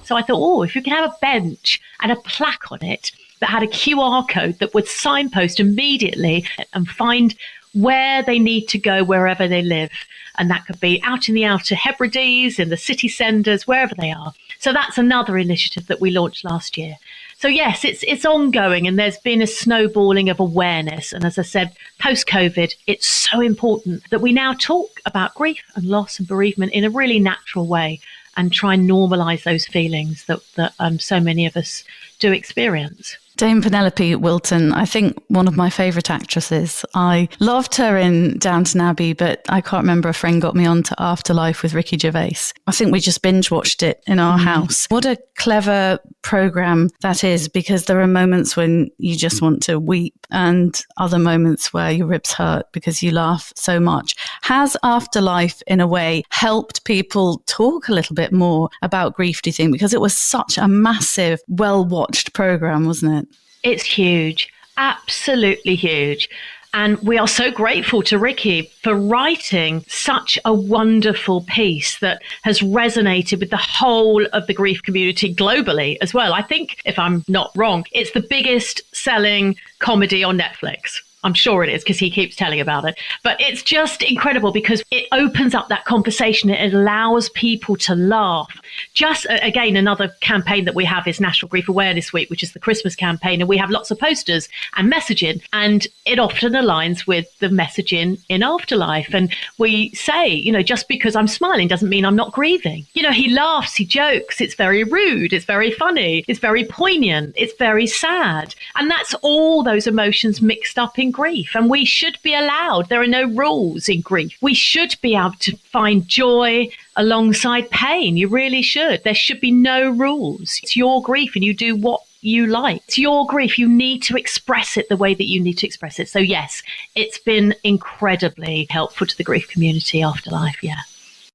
Speaker 3: So I thought, if you can have a bench and a plaque on it, that had a QR code that would signpost immediately and find where they need to go wherever they live. And that could be out in the Outer Hebrides, in the city centres, wherever they are. So that's another initiative that we launched last year. So yes, it's ongoing, and there's been a snowballing of awareness. And as I said, post-COVID, it's so important that we now talk about grief and loss and bereavement in a really natural way and try and normalise those feelings that so many of us do experience.
Speaker 1: Dame Penelope Wilton, I think one of my favourite actresses. I loved her in Downton Abbey, but I can't remember, a friend got me onto Afterlife with Ricky Gervais. I think we just binge watched it in our house. What a clever programme that is, because there are moments when you just want to weep and other moments where your ribs hurt because you laugh so much. Has Afterlife, in a way, helped people talk a little bit more about grief, do you think? Because it was such a massive, well-watched programme, wasn't it?
Speaker 3: It's huge, absolutely huge. And we are so grateful to Ricky for writing such a wonderful piece that has resonated with the whole of the grief community globally as well. I think, if I'm not wrong, it's the biggest selling comedy on Netflix. I'm sure it is, because he keeps telling about it. But it's just incredible because it opens up that conversation. It allows people to laugh. Just, again, another campaign that we have is National Grief Awareness Week, which is the Christmas campaign. And we have lots of posters and messaging. And it often aligns with the messaging in Afterlife. And we say, just because I'm smiling doesn't mean I'm not grieving. He laughs, he jokes. It's very rude. It's very funny. It's very poignant. It's very sad. And that's all those emotions mixed up in grief. And we should be allowed. There are no rules in grief. We should be able to find joy alongside pain. You really should. There should be no rules. It's your grief and you do what you like. It's your grief. You need to express it the way that you need to express it. So yes, it's been incredibly helpful to the grief community, Afterlife. Yeah.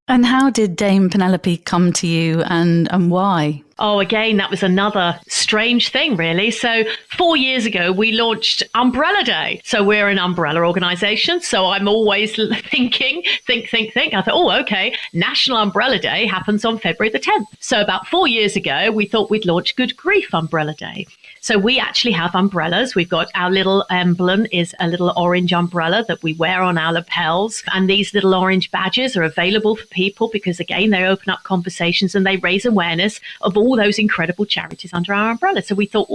Speaker 1: And how did Dame Penelope come to you and why?
Speaker 3: Oh, again, that was another strange thing, really. So 4 years ago, we launched Umbrella Day. So we're an umbrella organisation. So I'm always thinking. I thought, okay, National Umbrella Day happens on February the 10th. So about 4 years ago, we thought we'd launch Good Grief Umbrella Day. So we actually have umbrellas. We've got our little emblem is a little orange umbrella that we wear on our lapels. And these little orange badges are available for people because, again, they open up conversations and they raise awareness of all those incredible charities under our umbrella. So we thought,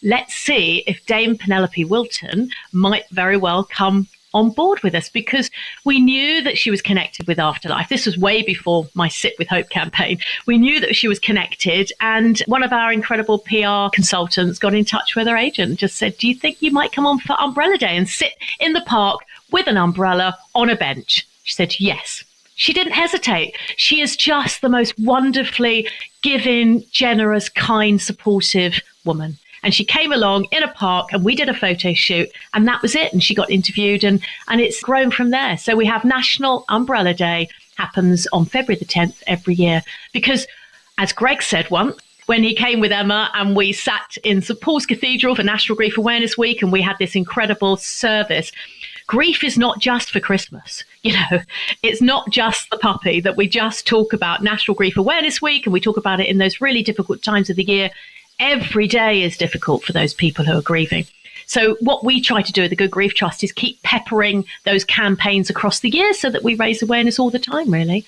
Speaker 3: let's see if Dame Penelope Wilton might very well come on board with us, because we knew that she was connected with Afterlife. This was way before my Sit With Hope campaign. We knew that she was connected, and one of our incredible PR consultants got in touch with her agent and just said, do you think you might come on for Umbrella Day and sit in the park with an umbrella on a bench? She said yes. She didn't hesitate. She is just the most wonderfully giving, generous, kind, supportive woman. And she came along in a park and we did a photo shoot, and that was it. And she got interviewed and it's grown from there. So we have National Umbrella Day, happens on February the 10th every year. Because as Greg said once, when he came with Emma and we sat in St Paul's Cathedral for National Grief Awareness Week and we had this incredible service, grief is not just for Christmas. It's not just the puppy that we just talk about National Grief Awareness Week and we talk about it in those really difficult times of the year. Every day is difficult for those people who are grieving. So what we try to do at the Good Grief Trust is keep peppering those campaigns across the year so that we raise awareness all the time, really.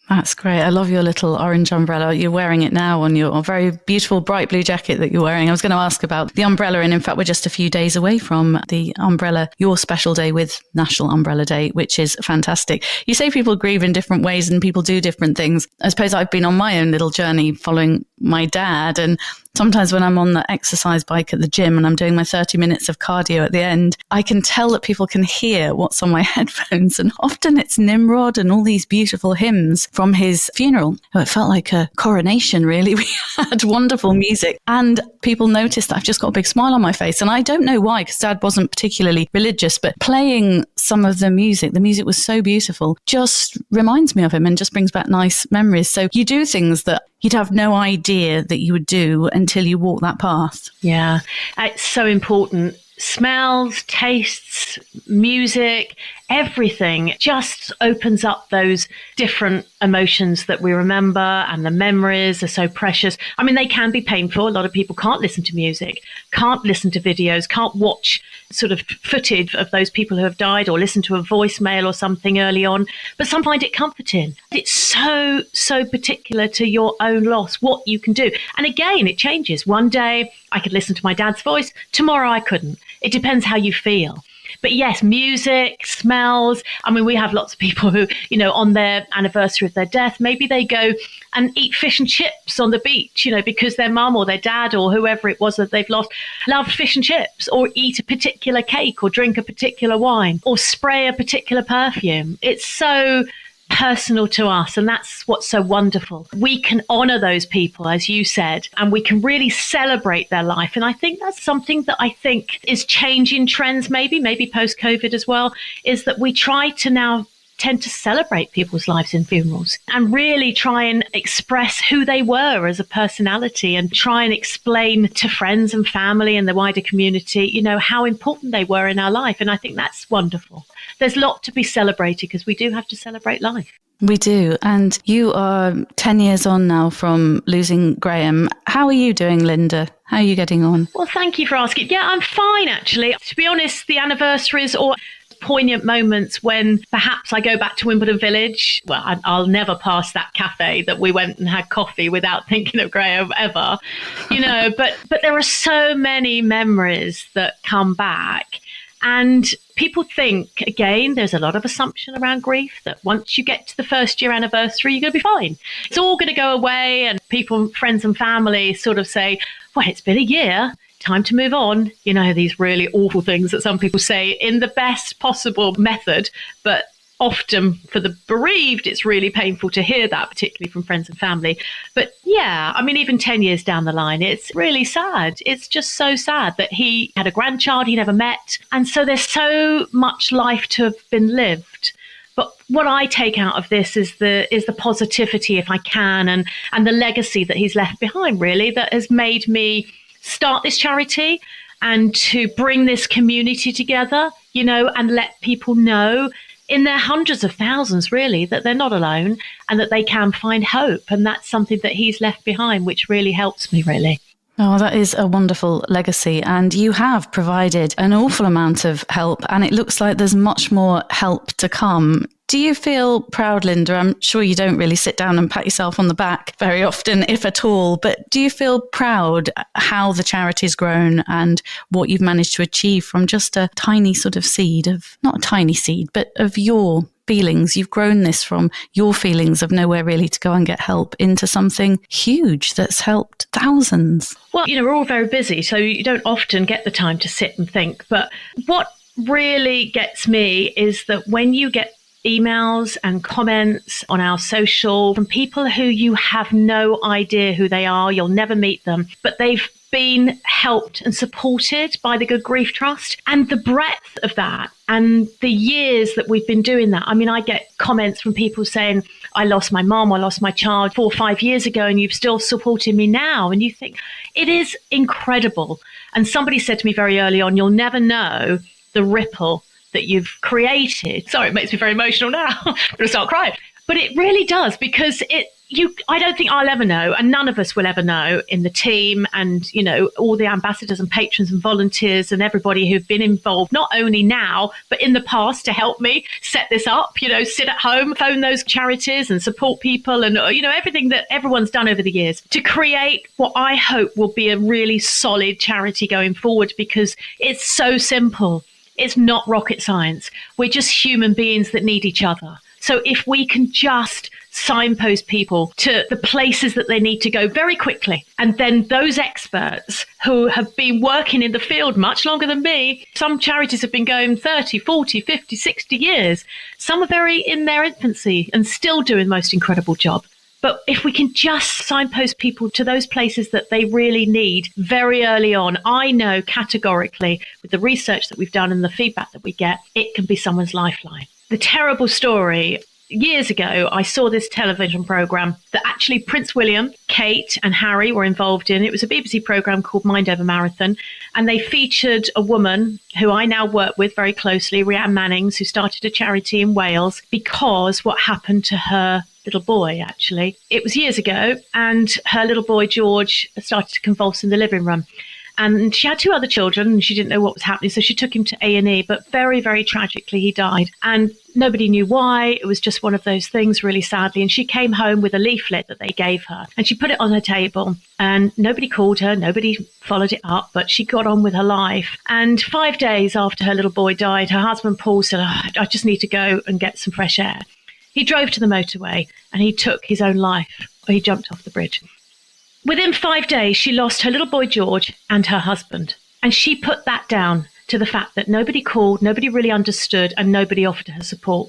Speaker 1: That's great. I love your little orange umbrella. You're wearing it now on your very beautiful bright blue jacket that you're wearing. I was going to ask about the umbrella, and in fact, we're just a few days away from the umbrella, your special day with National Umbrella Day, which is fantastic. You say people grieve in different ways and people do different things. I suppose I've been on my own little journey following my dad, and sometimes when I'm on the exercise bike at the gym and I'm doing my 30 minutes of cardio at the end, I can tell that people can hear what's on my headphones. And often it's Nimrod and all these beautiful hymns from his funeral. Oh, it felt like a coronation, really. We had wonderful music and people noticed that I've just got a big smile on my face. And I don't know why, because Dad wasn't particularly religious, but playing some of the music was so beautiful, just reminds me of him and just brings back nice memories. So you do things that you'd have no idea that you would do until you walk that path.
Speaker 3: Yeah, it's so important. smells, tastes, music, everything just opens up those different emotions that we remember, and the memories are so precious. I mean, they can be painful. A lot of people can't listen to music, can't listen to videos, can't watch sort of footage of those people who have died or listen to a voicemail or something early on, but some find it comforting. It's so particular to your own loss, what you can do. And again, it changes. One day I could listen to my dad's voice, tomorrow I couldn't. It depends how you feel. But yes, music, smells. I mean, we have lots of people who, you know, on their anniversary of their death, maybe they go and eat fish and chips on the beach, you know, because their mum or their dad or whoever it was that they've lost loved fish and chips, or eat a particular cake or drink a particular wine or spray a particular perfume. It's so personal to us, and that's what's so wonderful. We can honor those people, as you said, and we can really celebrate their life. And I think that's something that I think is changing trends, maybe post-COVID as well, is that we try to now tend to celebrate people's lives in funerals and really try and express who they were as a personality, and try and explain to friends and family and the wider community, you know, how important they were in our life. And I think that's wonderful. There's a lot to be celebrated, because we do have to celebrate life.
Speaker 1: We do. And you are 10 years on now from losing Graham. How are you doing, Linda? How are you getting on?
Speaker 3: Well, thank you for asking. Yeah, I'm fine, actually. To be honest, the anniversaries or poignant moments when perhaps I go back to Wimbledon Village. Well, I'll never pass that cafe that we went and had coffee without thinking of Graham ever, you know, but there are so many memories that come back. And people think, again, there's a lot of assumption around grief that once you get to the first year anniversary, you're going to be fine. It's all going to go away. And people, friends and family sort of say, well, it's been a year. Time to move on. You know, these really awful things that some people say in the best possible method, but often for the bereaved, it's really painful to hear that, particularly from friends and family. But yeah, I mean, even 10 years down the line, it's really sad. It's just so sad that he had a grandchild he never met. And so there's so much life to have been lived. But what I take out of this is the positivity, if I can, and the legacy that he's left behind, really, that has made me start this charity and to bring this community together, you know, and let people know in their hundreds of thousands, really, that they're not alone and that they can find hope. And that's something that he's left behind, which really helps me, really.
Speaker 1: Oh, that is a wonderful legacy. And you have provided an awful amount of help, and it looks like there's much more help to come. Do you feel proud, Linda? I'm sure you don't really sit down and pat yourself on the back very often, if at all, but do you feel proud how the charity's grown and what you've managed to achieve from just a tiny sort of seed of, not a tiny seed, but of your feelings? You've grown this from your feelings of nowhere really to go and get help into something huge that's helped thousands.
Speaker 3: Well, you know, we're all very busy, so you don't often get the time to sit and think. But what really gets me is that when you get emails and comments on our social from people who you have no idea who they are, you'll never meet them, but they've been helped and supported by the Good Grief Trust, and the breadth of that and the years that we've been doing that. I mean, I get comments from people saying, I lost my mom, I lost my child 4 or 5 years ago, and you've still supported me now. And you think it is incredible. And somebody said to me very early on, you'll never know the ripple that you've created. Sorry, it makes me very emotional now. I'm going to start crying. But it really does, because I don't think I'll ever know, and none of us will ever know in the team, and, you know, all the ambassadors and patrons and volunteers and everybody who've been involved, not only now, but in the past to help me set this up, you know, sit at home, phone those charities and support people, and, you know, everything that everyone's done over the years to create what I hope will be a really solid charity going forward, because it's so simple. It's not rocket science. We're just human beings that need each other. So if we can just signpost people to the places that they need to go very quickly, and then those experts who have been working in the field much longer than me, some charities have been going 30, 40, 50, 60 years. Some are very in their infancy and still doing the most incredible job. But if we can just signpost people to those places that they really need very early on, I know categorically with the research that we've done and the feedback that we get, it can be someone's lifeline. The terrible story years ago, I saw this television programme that actually Prince William, Kate and Harry were involved in. It was a BBC programme called Mind Over Marathon. And they featured a woman who I now work with very closely, Rhiannon Mannings, who started a charity in Wales because what happened to her little boy, actually. It was years ago, and her little boy, George, started to convulse in the living room. And she had two other children and she didn't know what was happening. So she took him to A&E, but very, very tragically, he died. And nobody knew why. It was just one of those things, really sadly. And she came home with a leaflet that they gave her and she put it on her table and nobody called her. Nobody followed it up, but she got on with her life. And 5 days after her little boy died, her husband, Paul, said, I just need to go and get some fresh air. He drove to the motorway and he took his own life. He jumped off the bridge. Within 5 days, she lost her little boy, George, and her husband. And she put that down to the fact that nobody called, nobody really understood, and nobody offered her support.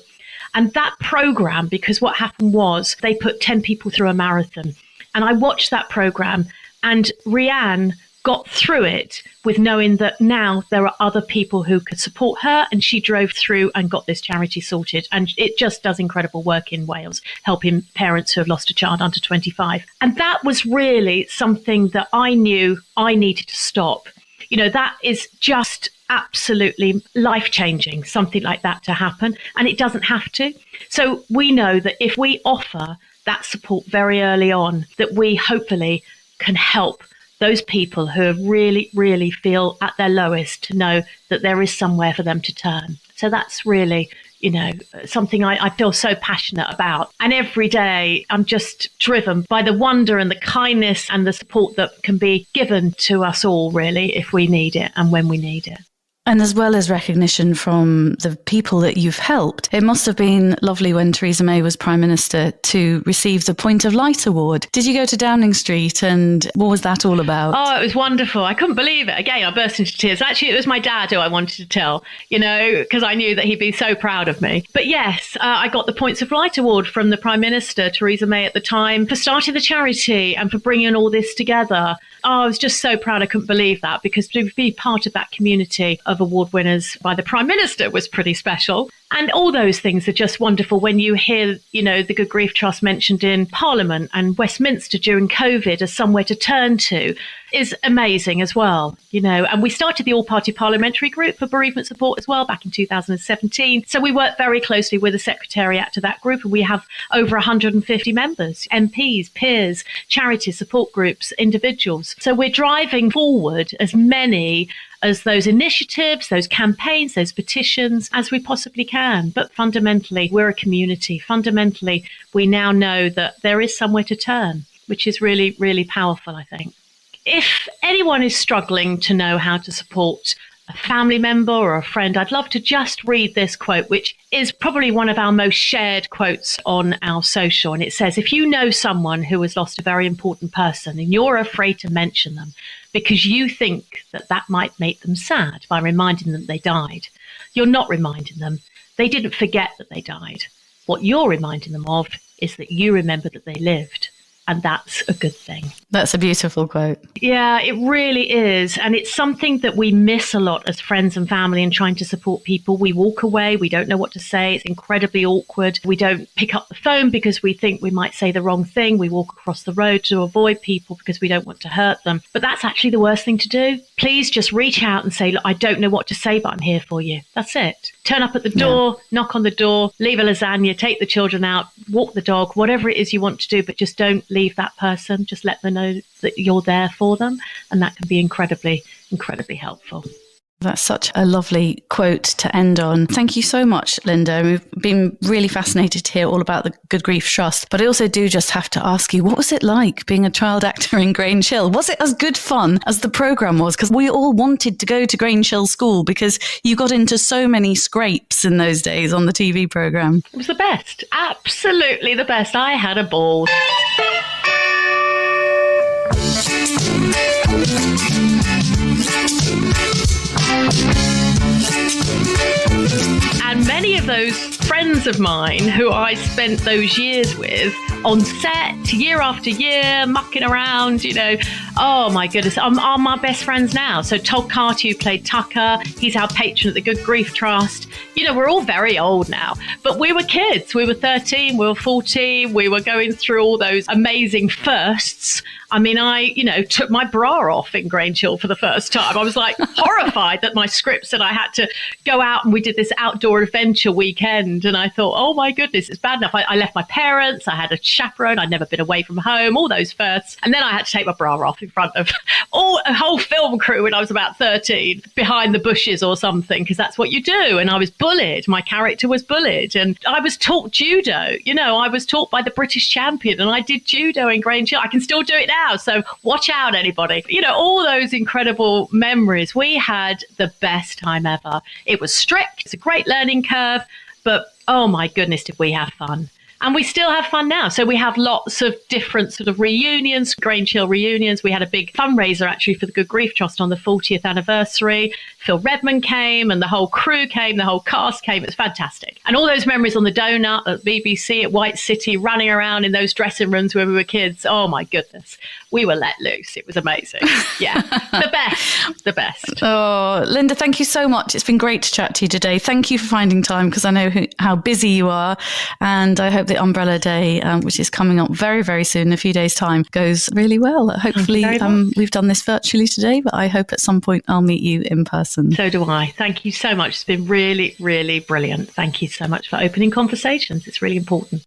Speaker 3: And that program, because what happened was they put 10 people through a marathon. And I watched that program, and Rhiannon got through it with knowing that now there are other people who could support her, and she drove through and got this charity sorted. And it just does incredible work in Wales, helping parents who have lost a child under 25. And that was really something that I knew I needed to stop. You know, that is just absolutely life-changing, something like that to happen, and it doesn't have to. So we know that if we offer that support very early on, that we hopefully can help those people who really, really feel at their lowest to know that there is somewhere for them to turn. So that's really, you know, something I feel so passionate about. And every day I'm just driven by the wonder and the kindness and the support that can be given to us all, really, if we need it and when we need it.
Speaker 1: And as well as recognition from the people that you've helped, it must have been lovely when Theresa May was Prime Minister to receive the Point of Light Award. Did you go to Downing Street and what was that all about?
Speaker 3: Oh, it was wonderful. I couldn't believe it. Again, I burst into tears. Actually, it was my dad who I wanted to tell, you know, because I knew that he'd be so proud of me. But yes, I got the Points of Light Award from the Prime Minister, Theresa May, at the time, for starting the charity and for bringing all this together. Oh, I was just so proud. I couldn't believe that, because to be part of that community of award winners by the Prime Minister was pretty special. And all those things are just wonderful when you hear, you know, the Good Grief Trust mentioned in Parliament and Westminster during COVID as somewhere to turn to is amazing as well, you know. And we started the all-party parliamentary group for bereavement support as well back in 2017. So we work very closely with the secretariat to that group, and we have over 150 members, MPs, peers, charities, support groups, individuals. So we're driving forward as many as those initiatives, those campaigns, those petitions as we possibly can. But fundamentally, we're a community. Fundamentally, we now know that there is somewhere to turn, which is really, really powerful, I think. If anyone is struggling to know how to support a family member or a friend, I'd love to just read this quote, which is probably one of our most shared quotes on our social. And it says, if you know someone who has lost a very important person and you're afraid to mention them because you think that that might make them sad by reminding them they died, you're not reminding them. They didn't forget that they died. What you're reminding them of is that you remember that they lived. And that's a good thing.
Speaker 1: That's a beautiful quote.
Speaker 3: Yeah, it really is. And it's something that we miss a lot as friends and family in trying to support people. We walk away. We don't know what to say. It's incredibly awkward. We don't pick up the phone because we think we might say the wrong thing. We walk across the road to avoid people because we don't want to hurt them. But that's actually the worst thing to do. Please just reach out and say, look, I don't know what to say, but I'm here for you. That's it. Turn up at the door, knock on the door, leave a lasagna, take the children out, walk the dog, whatever it is you want to do, but just don't leave that person. Just let them know that you're there for them. And that can be incredibly, incredibly helpful.
Speaker 1: That's such a lovely quote to end on. Thank you so much, Linda. We've been really fascinated to hear all about the Good Grief Trust, but I also do just have to ask you, what was it like being a child actor in Grange Hill? Was it as good fun as the programme was? Because we all wanted to go to Grange Hill School because you got into so many scrapes in those days on the TV programme.
Speaker 3: It was the best. Absolutely the best. I had a ball. And many of those friends of mine who I spent those years with on set, year after year, mucking around, you know, Oh my goodness, are my best friends now. So Todd Carty, who played Tucker, he's our patron at the Good Grief Trust. You know, we're all very old now, but we were kids. We were 13, we were 14, we were going through all those amazing firsts. I mean, I took my bra off in Grange Hill for the first time. I was like horrified that my script said I had to go out, and we did this outdoor adventure weekend. And I thought, oh my goodness, it's bad enough. I left my parents, I had a chaperone, I'd never been away from home, all those firsts. And then I had to take my bra off in front of a whole film crew when I was about 13, behind the bushes or something, because that's what you do. And I was bullied. My character was bullied. And I was taught judo. You know, I was taught by the British champion, and I did judo in Grange Hill. I can still do it now. So watch out, anybody. You know, all those incredible memories. We had the best time ever. It was strict. It's a great learning curve. But oh my goodness, did we have fun. And we still have fun now. So we have lots of different sort of reunions, Grange Hill reunions. We had a big fundraiser actually for the Good Grief Trust on the 40th anniversary. Phil Redmond came and the whole crew came, the whole cast came. It was fantastic. And all those memories on the donut at BBC at White City, running around in those dressing rooms when we were kids. Oh my goodness. We were let loose. It was amazing. Yeah, the best.
Speaker 1: Oh, Linda, thank you so much. It's been great to chat to you today. Thank you for finding time, because I know how busy you are. And I hope the Umbrella Day, which is coming up very, very soon, in a few days' time, goes really well. Hopefully, we've done this virtually today, but I hope at some point I'll meet you in person.
Speaker 3: So do I. Thank you so much. It's been really, really brilliant. Thank you so much for opening conversations. It's really important.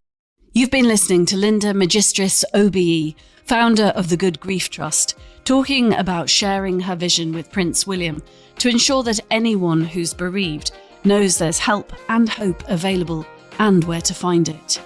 Speaker 1: You've been listening to Linda Magistris OBE, founder of the Good Grief Trust, talking about sharing her vision with Prince William to ensure that anyone who's bereaved knows there's help and hope available and where to find it.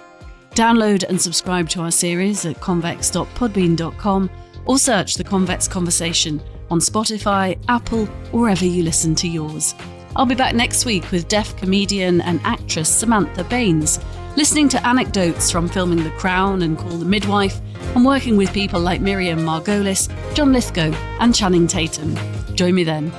Speaker 1: Download and subscribe to our series at convex.podbean.com or search the Convex Conversation on Spotify, Apple, or wherever you listen to yours. I'll be back next week with deaf comedian and actress Samantha Baines, listening to anecdotes from filming The Crown and Call the Midwife, and working with people like Miriam Margolis, John Lithgow and Channing Tatum. Join me then.